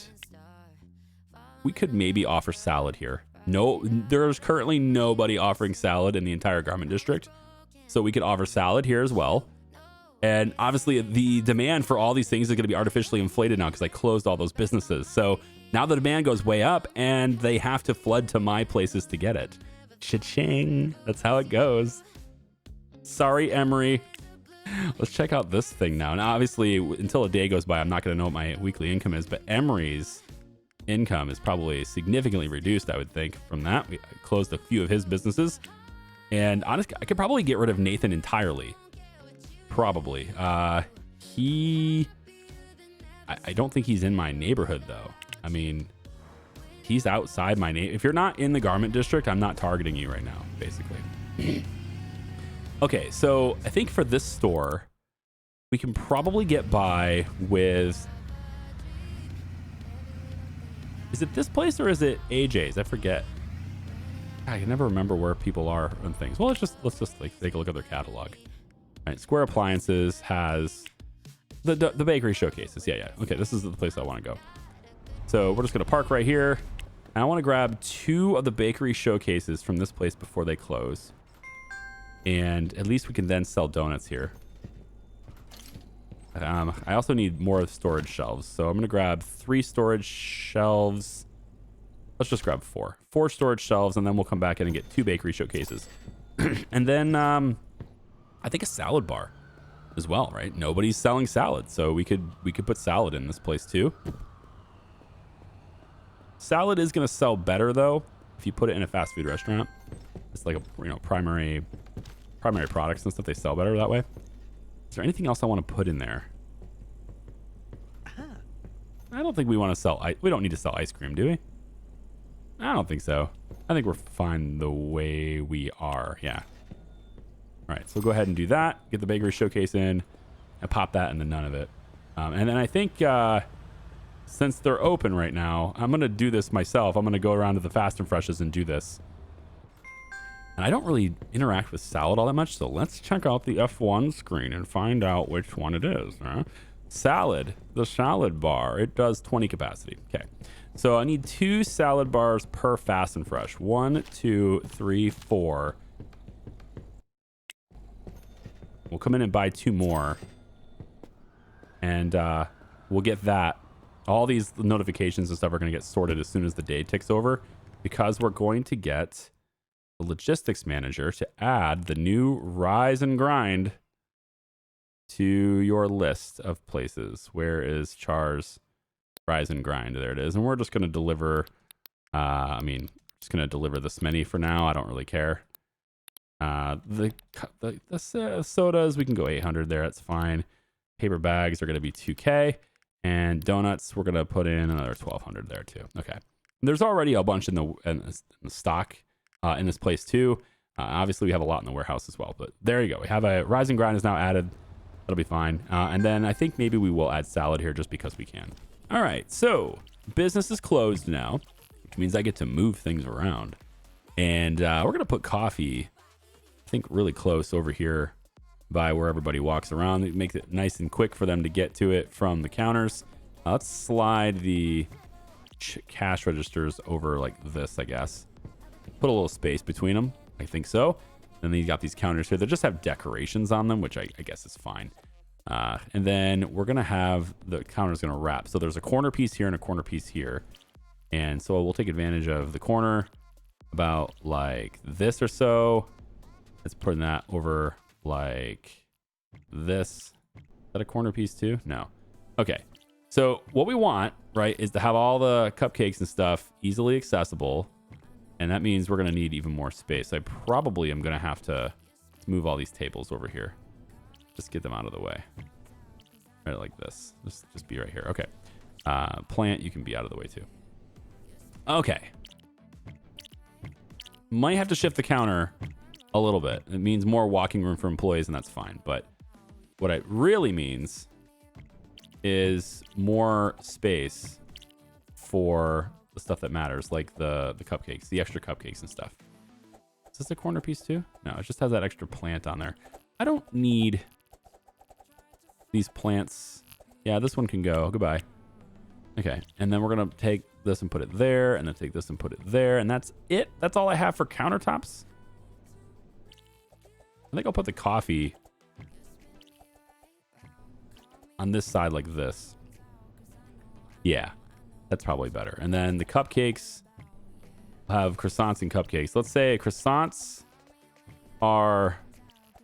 we could maybe offer salad here. No, there's currently nobody offering salad in the entire garment district. So we could offer salad here as well. And obviously the demand for all these things is going to be artificially inflated now because I closed all those businesses. So now the demand goes way up and they have to flood to my places to get it. Cha-ching. That's how it goes. Sorry, Emery. Let's check out this thing now. Now, obviously, until a day goes by, I'm not going to know what my weekly income is, but Emery's income is probably significantly reduced, I would think, from that. We closed a few of his businesses. And honestly, I could probably get rid of Nathan entirely. Probably. I don't think he's in my neighborhood, though. I mean, he's outside my neighborhood. If you're not in the garment district, I'm not targeting you right now, basically. Okay, so I think for this store, we can probably get by with... Is it this place or is it AJ's? I forget. I can never remember where people are on things. Well, let's just like take a look at their catalog. All right, Square Appliances has the bakery showcases. Yeah. Okay, this is the place I want to go. So we're just gonna park right here, and I want to grab 2 of the bakery showcases from this place before they close, and at least we can then sell donuts here. I also need more storage shelves, so I'm gonna grab 3 storage shelves. Let's just grab 4 storage shelves, and then we'll come back in and get 2 bakery showcases. And then I think a salad bar as well, right? Nobody's selling salad, so we could put salad in this place too. Salad is gonna sell better though if you put it in a fast food restaurant. It's like a primary products and stuff, they sell better that way. Is there anything else I want to put in there? I don't think we want to sell... We don't need to sell ice cream, do we? I don't think so. I think we're fine the way we are. Yeah. All right, so we'll go ahead and do that. Get the bakery showcase in and pop that in the none of it. And then I think since they're open right now, I'm going to do this myself. I'm going to go around to the Fast and Freshes and do this. And I don't really interact with salad all that much, so let's check out the F1 screen and find out which one it is. Salad, the salad bar, it does 20 capacity. Okay, so I need 2 salad bars per Fast and Fresh. 1, 2, 3, 4. We'll come in and buy 2 more, and we'll get that. All these notifications and stuff are going to get sorted as soon as the day ticks over, because we're going to get the logistics manager to add the new Rise and Grind to your list of places. Where is Char's Rise and Grind? There it is. And we're just going to deliver, Just gonna deliver this many for now. I don't really care. The sodas, we can go 800 there. That's fine. Paper bags are gonna be 2K, and donuts we're gonna put in another 1200 there too. Okay. There's already a bunch in the stock in this place too. Obviously, we have a lot in the warehouse as well. But there you go. We have a rise and grind is now added. That'll be fine. And then I think maybe we will add salad here just because we can. All right. So business is closed now, which means I get to move things around. And we're going to put coffee, I think, really close over here by where everybody walks around. It makes it nice and quick for them to get to it from the counters. Let's slide the cash registers over like this, I guess. Put a little space between them. I think so. And then you got these counters here that just have decorations on them, which I guess is fine. And then we're going to have the counters going to wrap. So there's a corner piece here and a corner piece here. And so we'll take advantage of the corner about like this or so. Let's put that over like this. Is that a corner piece too? No. Okay. So what we want, right, is to have all the cupcakes and stuff easily accessible. And that means we're going to need even more space. I probably am going to have to move all these tables over here. Just get them out of the way. Right, like this. Just be right here. Okay. Plant, you can be out of the way too. Okay. Might have to shift the counter a little bit. It means more walking room for employees, and that's fine. But what it really means is more space for the stuff that matters, like the cupcakes, the extra cupcakes and stuff. Is this a corner piece too? No, it just has that extra plant on there. I don't need these plants. Yeah, this one can go. Goodbye. Okay, and then we're gonna take this and put it there, and then take this and put it there, and that's it. That's all I have for countertops. I think I'll put the coffee on this side like this. Yeah, that's probably better. And then the cupcakes have croissants and cupcakes. Let's say croissants are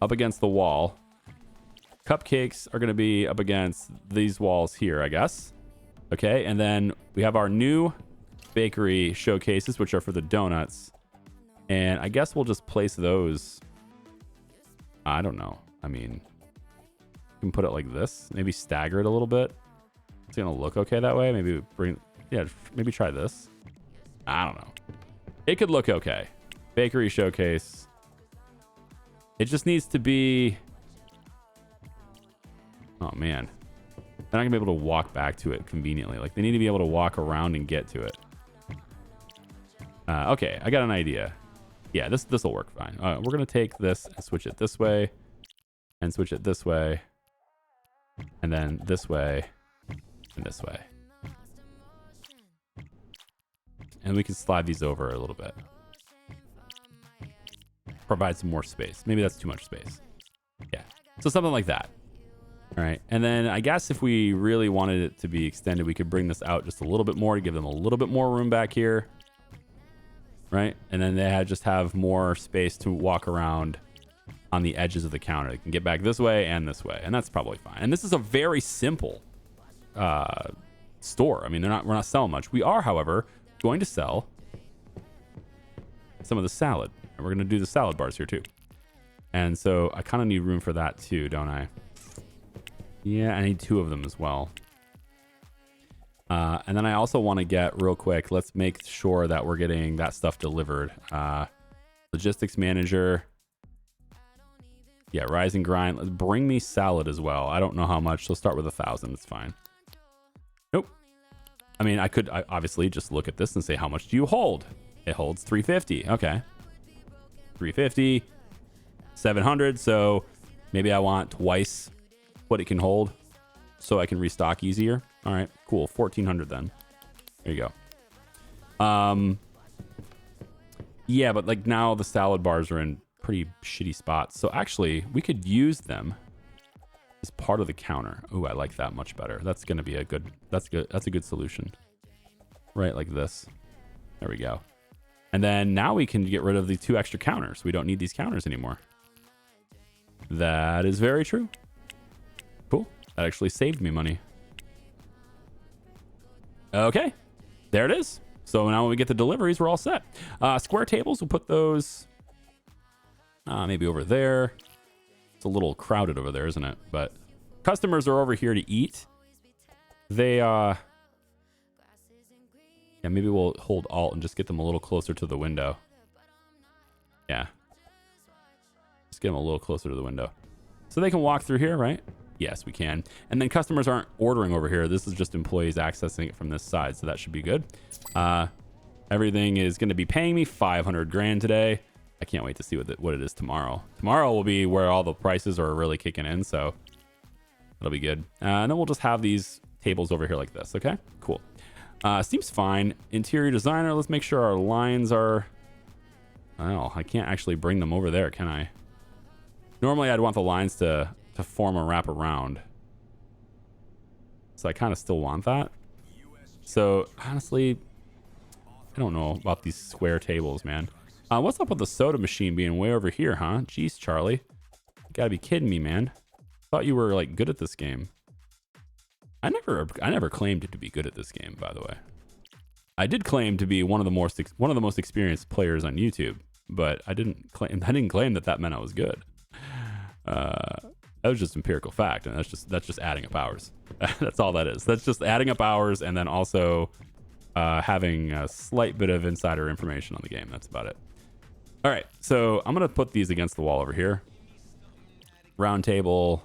up against the wall. Cupcakes are going to be up against these walls here, I guess. Okay, and then we have our new bakery showcases, which are for the donuts. And I guess we'll just place those. I don't know. I mean, you can put it like this. Maybe stagger it a little bit. It's going to look okay that way. Maybe maybe try this. I don't know. It could look okay. Bakery showcase. It just needs to be... Oh, man. They're not going to be able to walk back to it conveniently. Like, they need to be able to walk around and get to it. Okay, I got an idea. Yeah, this will work fine. We're going to take this and switch it this way. And switch it this way. And then this way. And this way. And we can slide these over a little bit. Provide some more space. Maybe that's too much space. Yeah. So something like that. All right. And then I guess if we really wanted it to be extended, we could bring this out just a little bit more to give them a little bit more room back here. Right. And then they just have more space to walk around on the edges of the counter. They can get back this way and this way. And that's probably fine. And this is a very simple store. I mean, we're not selling much. We are, however, going to sell some of the salad. And we're going to do the salad bars here too. And so I kind of need room for that too, don't I? Yeah, I need 2 of them as well. And then I also want to get real quick, let's make sure that we're getting that stuff delivered. Logistics manager. Yeah, rise and grind. Let's bring me salad as well. I don't know how much. So start with 1,000. It's fine. Nope. I mean, I obviously just look at this and say, how much do you hold? It holds 350. Okay. 350, 700. So maybe I want twice what it can hold so I can restock easier. All right, cool. 1,400 then. There you go. Yeah, but like now the salad bars are in pretty shitty spots. So actually we could use them as part of the counter. Ooh, I like that much better. That's going to be that's a good solution. Right, like this. There we go. And then now we can get rid of the 2 extra counters. We don't need these counters anymore. That is very true. Cool. That actually saved me money. Okay. There it is. So now when we get the deliveries, we're all set. Square tables, we'll put those maybe over there. It's a little crowded over there, isn't it? But customers are over here to eat. They yeah, maybe we'll hold alt and just get them a little closer to the window. Yeah, just get them a little closer to the window so they can walk through here, right? Yes, we can. And then customers aren't ordering over here. This is just employees accessing it from this side, so that should be good. Everything is going to be paying me 500 grand today. I can't wait to see what it is tomorrow. Tomorrow will be where all the prices are really kicking in, so that'll be good. And then we'll just have these tables over here like this. Okay, cool. Seems fine. Interior designer, let's make sure our lines are... Oh, I can't actually bring them over there, can I? Normally I'd want the lines to form a wrap around. So I kind of still want that. So honestly, I don't know about these square tables, man. What's up with the soda machine being way over here, huh? Jeez, Charlie. You gotta be kidding me, man. Thought you were like good at this game. I never claimed to be good at this game, by the way. I did claim to be one of the most experienced players on YouTube, but I didn't claim that meant I was good. That was just empirical fact, and that's just adding up hours. That's all that is. That's just adding up hours, and then also having a slight bit of insider information on the game. That's about it. All right, so I'm gonna put these against the wall over here. Round table,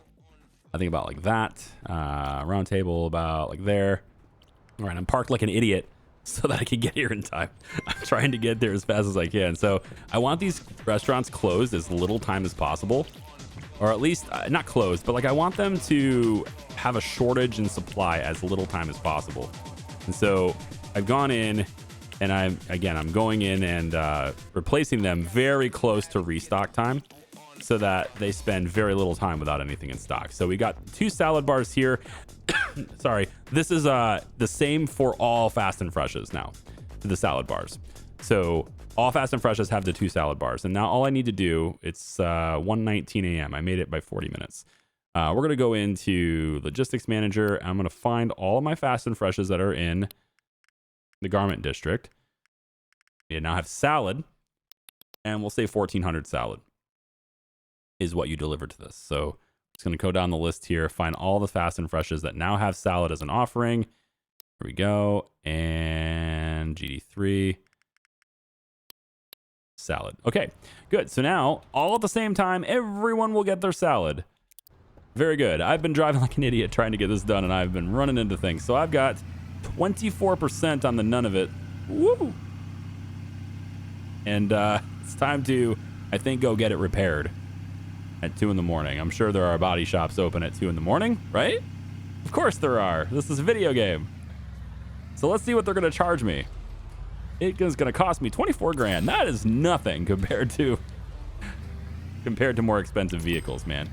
I think about like that. Round table about like there. All right, I'm parked like an idiot so that I can get here in time. I'm trying to get there as fast as I can. So I want these restaurants closed as little time as possible. Or at least not closed, but like I want them to have a shortage in supply as little time as possible. And so I've gone in and I'm going in and replacing them very close to restock time so that they spend very little time without anything in stock. So we got 2 salad bars here. Sorry, this is the same for all Fast and Freshes now, the salad bars. So all Fast and Freshes have the 2 salad bars. And now all I need to do, it's 1:19 a.m. I made it by 40 minutes. We're going to go into Logistics Manager. I'm going to find all of my Fast and Freshes that are in the Garment District. We now have salad. And we'll say 1,400 salad is what you delivered to this. So it's going to go down the list here, find all the Fast and Freshes that now have salad as an offering. Here we go. And GD3. Salad. Okay, good. So now, all at the same time, everyone will get their salad. Very good. I've been driving like an idiot trying to get this done, and I've been running into things. So I've got 24% on the none of it. Woo! And it's time to, I think, go get it repaired at 2 in the morning. I'm sure there are body shops open at 2 in the morning, right? Of course there are. This is a video game. So let's see what they're going to charge me. It is going to cost me 24 grand. That is nothing compared to more expensive vehicles, man.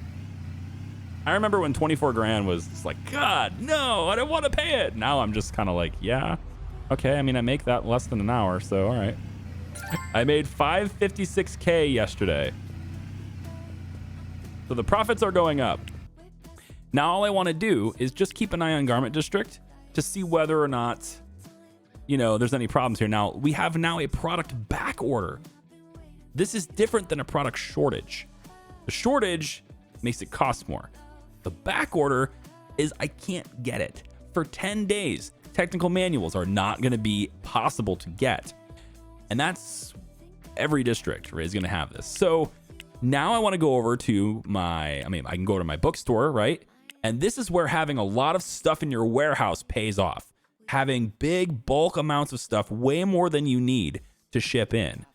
I remember when 24 grand was just like, God, no, I don't want to pay it. Now I'm just kind of like, yeah, okay. I mean, I make that less than an hour, so all right. I made $556K yesterday. So the profits are going up. Now all I want to do is just keep an eye on Garment District to see whether or not, you know, there's any problems here. Now, we have now a product back order. This is different than a product shortage. The shortage makes it cost more. The back order is I can't get it. For 10 days, technical manuals are not going to be possible to get. And that's every district is going to have this. So now I want to go over to I can go to my bookstore, right? And this is where having a lot of stuff in your warehouse pays off. Having big bulk amounts of stuff, way more than you need to ship in.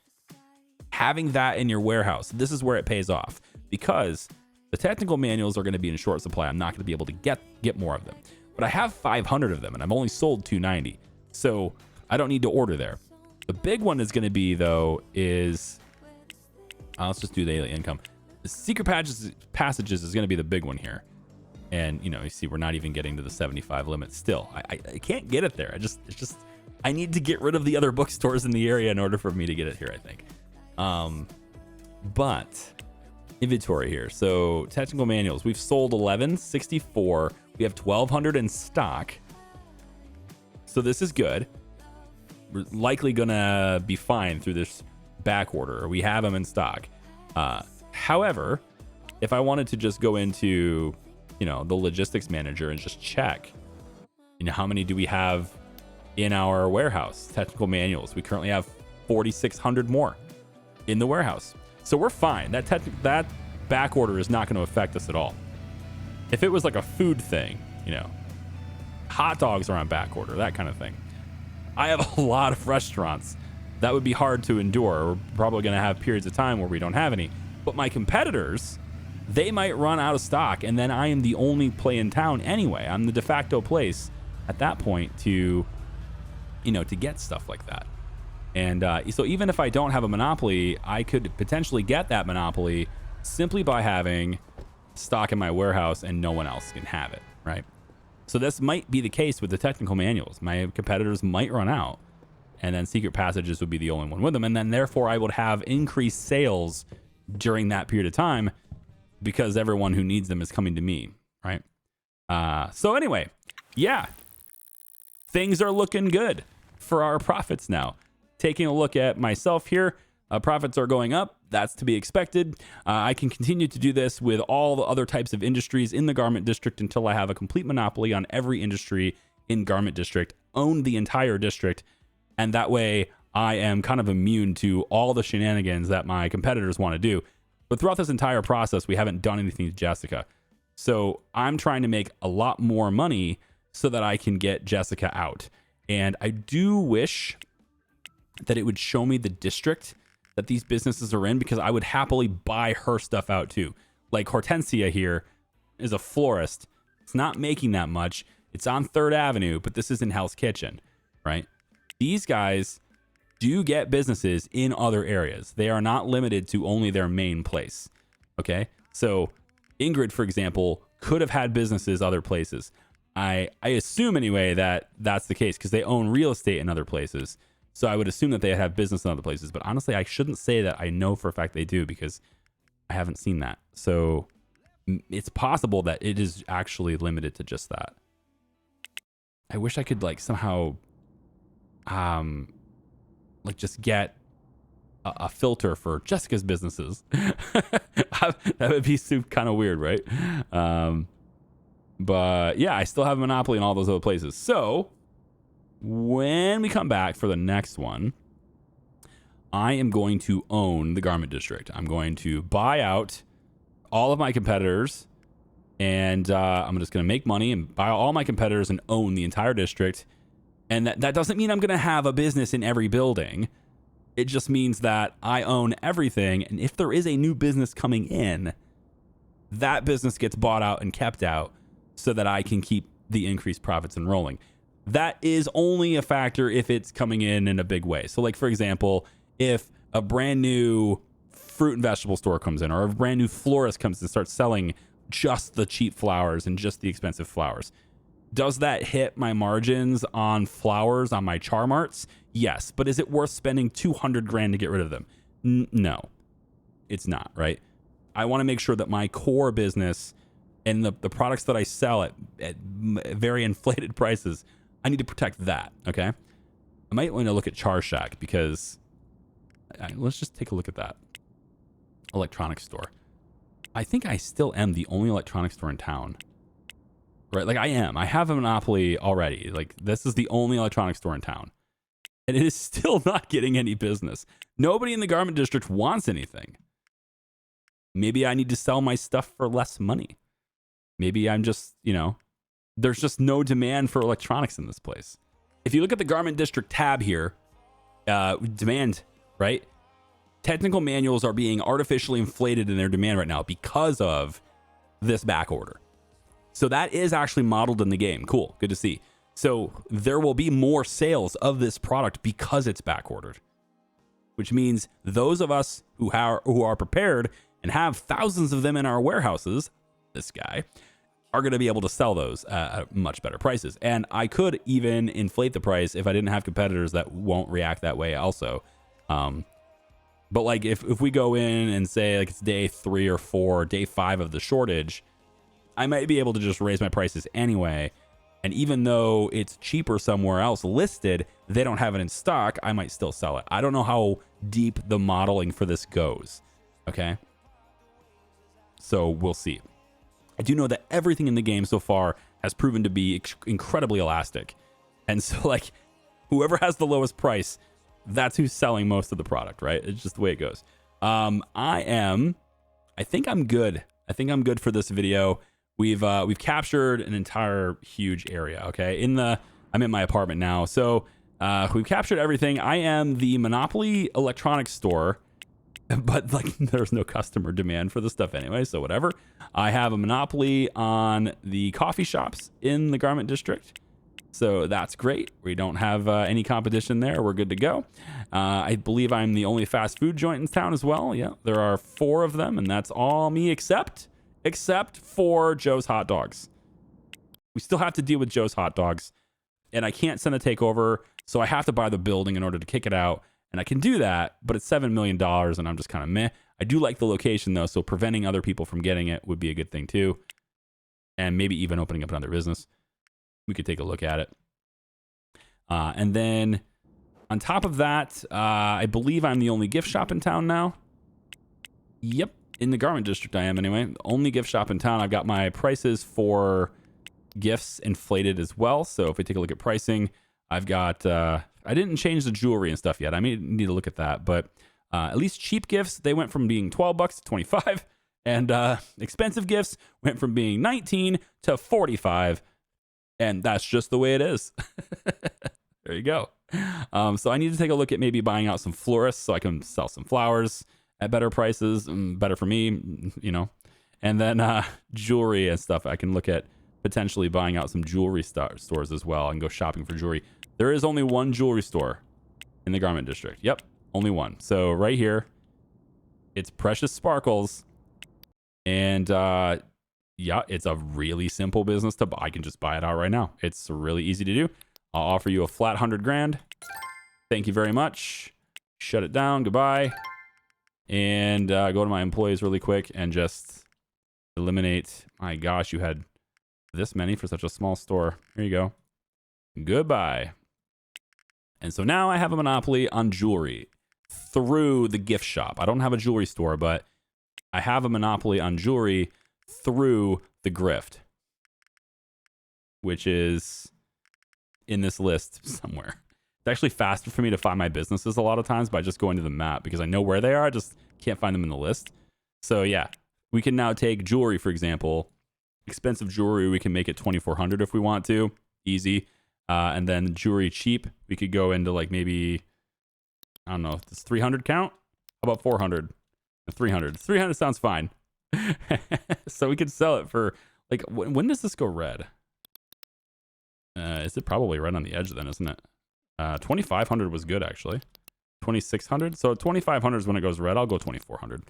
Having that in your warehouse, this is where it pays off because the technical manuals are going to be in short supply. I'm not going to be able to get more of them, but I have 500 of them and I've only sold 290. So I don't need to order there. The big one is going to be though is, let's just do the daily income. The secret passages is going to be the big one here. And, you know, you see, we're not even getting to the 75 limit still. I can't get it there. I need to get rid of the other bookstores in the area in order for me to get it here, I think. But inventory here. So technical manuals, we've sold 1164. We have 1,200 in stock. So this is good. we're likely gonna be fine through this back order. We have them in stock. However, if I wanted to just go into, you know, the logistics manager and just check, you know, how many do we have in our warehouse? Technical manuals. We currently have 4,600 more in the warehouse. So we're fine. That back order is not going to affect us at all. If it was like a food thing, you know, hot dogs are on back order, that kind of thing. I have a lot of restaurants. That would be hard to endure. We're probably going to have periods of time where we don't have any. But my competitors, they might run out of stock, and then I am the only play in town anyway. I'm the de facto place at that point to, you know, to get stuff like that. And so even if I don't have a monopoly, I could potentially get that monopoly simply by having stock in my warehouse and no one else can have it, right? So this might be the case with the technical manuals. My competitors might run out, and then secret passages would be the only one with them. And then therefore I would have increased sales during that period of time because everyone who needs them is coming to me, right? So anyway, yeah, things are looking good for our profits now. Taking a look at myself here, profits are going up. That's to be expected. I can continue to do this with all the other types of industries in the garment district until I have a complete monopoly on every industry in garment district, own the entire district, and that way I am kind of immune to all the shenanigans that my competitors want to do. But throughout this entire process, we haven't done anything to Jessica. So I'm trying to make a lot more money so that I can get Jessica out. And I do wish that it would show me the district that these businesses are in, because I would happily buy her stuff out too. Like Hortensia here is a florist. It's not making that much. It's on 3rd Avenue, but this is in Hell's Kitchen, right? These guys do get businesses in other areas. They are not limited to only their main place, okay? So Ingrid, for example, could have had businesses other places. I assume anyway that that's the case because they own real estate in other places. So I would assume that they have business in other places. But honestly, I shouldn't say that I know for a fact they do because I haven't seen that. So it's possible that it is actually limited to just that. I wish I could like somehow like just get a filter for Jessica's businesses. That would be kind of weird, right? But yeah, I still have a monopoly in all those other places. So when we come back for the next one, I am going to own the garment district. I'm going to buy out all of my competitors, and I'm just going to make money and buy all my competitors and own the entire district. And that doesn't mean I'm going to have a business in every building. It just means that I own everything. And if there is a new business coming in, that business gets bought out and kept out so that I can keep the increased profits and rolling. That is only a factor if it's coming in a big way. So like, for example, if a brand new fruit and vegetable store comes in, or a brand new florist comes and starts selling just the cheap flowers and just the expensive flowers, does that hit my margins on flowers on my char marts? Yes. But is it worth spending 200 grand to get rid of them? No, it's not, right? I want to make sure that my core business and the products that I sell at very inflated prices, I need to protect that, okay? I might want to look at Char Shack because let's just take a look at that. Electronics store. I think I still am the only electronics store in town. Right? Like I am. I have a monopoly already. Like this is the only electronics store in town. And it is still not getting any business. Nobody in the garment district wants anything. Maybe I need to sell my stuff for less money. Maybe I'm just, you know, there's just no demand for electronics in this place. If you look at the garment district tab here, demand, right? Technical manuals are being artificially inflated in their demand right now because of this back order. So that is actually modeled in the game. Cool. Good to see. So there will be more sales of this product because it's back ordered, which means those of us who are prepared and have thousands of them in our warehouses, this guy, are going to be able to sell those at much better prices. And I could even inflate the price if I didn't have competitors that won't react that way also. But like if we go in and say like it's day 3 or 4, day 5 of the shortage, I might be able to just raise my prices anyway And even though it's cheaper somewhere else listed, they don't have it in stock, I might still sell it. I don't know how deep the modeling for this goes. Okay. So we'll see. I do know that everything in the game so far has proven to be incredibly elastic. And so, like, whoever has the lowest price, that's who's selling most of the product, right? It's just the way it goes. I think I'm good. I think I'm good for this video. We've captured an entire huge area. Okay. I'm in my apartment now. So, we've captured everything. I am the Monopoly electronics store, but like there's no customer demand for this stuff anyway. So whatever. I have a monopoly on the coffee shops in the garment district. So that's great. We don't have any competition there. We're good to go. I believe I'm the only fast food joint in town as well. Yeah, there are 4 of them, and that's all me except for Joe's Hot Dogs. We still have to deal with Joe's Hot Dogs, and I can't send a takeover, so I have to buy the building in order to kick it out. And I can do that, but it's $7 million, and I'm just kind of meh. I do like the location, though, so preventing other people from getting it would be a good thing, too. And maybe even opening up another business. We could take a look at it. And then on top of that, I believe I'm the only gift shop in town now. Yep, in the garment district I am anyway. The only gift shop in town. I've got my prices for gifts inflated as well. So if we take a look at pricing, I've got... I didn't change the jewelry and stuff yet. I may need to look at that. But at least cheap gifts, they went from being $12 to $25. And expensive gifts went from being $19 to $45. And that's just the way it is. There you go. So I need to take a look at maybe buying out some florists so I can sell some flowers at better prices, better for me, you know. And then jewelry and stuff. I can look at potentially buying out some jewelry stores as well and go shopping for jewelry. There is only one jewelry store in the garment district. Yep, only one. So right here, it's Precious Sparkles. And yeah, it's a really simple business to buy. I can just buy it out right now. It's really easy to do. I'll offer you a flat 100 grand. Thank you very much. Shut it down. Goodbye. And go to my employees really quick and just eliminate. My gosh, you had this many for such a small store. Here you go. Goodbye. And so now I have a monopoly on jewelry through the gift shop. I don't have a jewelry store, but I have a monopoly on jewelry through the grift, which is in this list somewhere. It's actually faster for me to find my businesses a lot of times by just going to the map because I know where they are. I just can't find them in the list. So yeah, we can now take jewelry, for example. Expensive jewelry, we can make it 2,400 if we want to. Easy. And then jewelry cheap, we could go into like maybe, I don't know, does 300 count? How about 400? 300. 300 sounds fine. So we could sell it for, like, when does this go red? Is it probably right on the edge then, isn't it? 2,500 was good, actually. 2,600. So 2,500 is when it goes red. I'll go 2,400.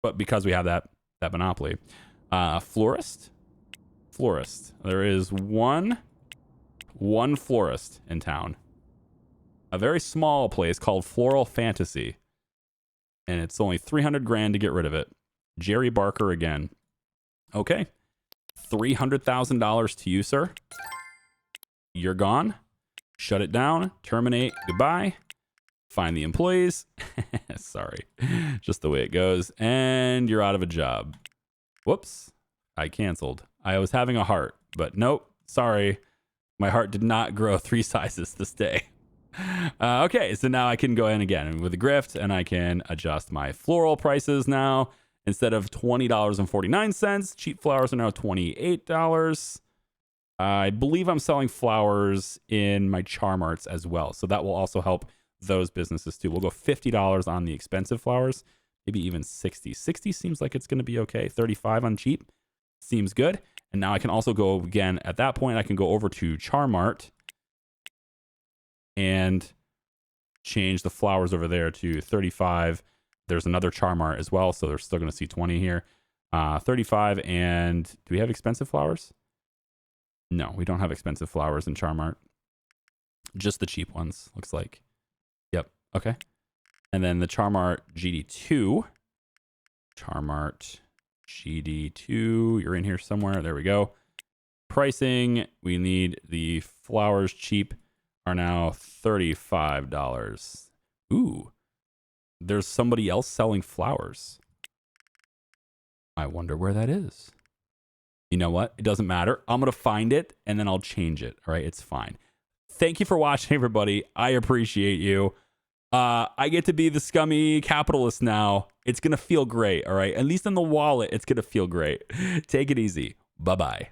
But because we have that monopoly. Florist. There is one florist in town. A very small place called Floral Fantasy. And it's only 300 grand to get rid of it. Jerry Barker again. Okay. $300,000 to you, sir. You're gone. Shut it down. Terminate. Goodbye. Find the employees. Sorry. Just the way it goes. And you're out of a job. Whoops. I canceled. I was having a heart, but nope. Sorry. My heart did not grow 3 sizes this day. Okay, so now I can go in again with the grift and I can adjust my floral prices now. Instead of $20.49, cheap flowers are now $28. I believe I'm selling flowers in my charm arts as well. So that will also help those businesses too. We'll go $50 on the expensive flowers, maybe even 60. 60 seems like it's going to be okay. 35 on cheap seems good. And now I can also go again. At that point, I can go over to charm art and change the flowers over there to 35. There's another charm art as well, so they're still going to see 20 here. 35, and do we have expensive flowers? No, we don't have expensive flowers in charm art. Just the cheap ones, looks like. Yep, okay. And then the charm art GD2. Charm art GD2, you're in here somewhere. There we go. pricing. We need the flowers cheap are now $35. Ooh, there's somebody else selling flowers. I wonder where that is. You know what? It doesn't matter. I'm going to find it and then I'll change it. All right. It's fine. Thank you for watching, everybody. I appreciate you. I get to be the scummy capitalist now. It's going to feel great. All right. At least in the wallet, it's going to feel great. Take it easy. Bye-bye.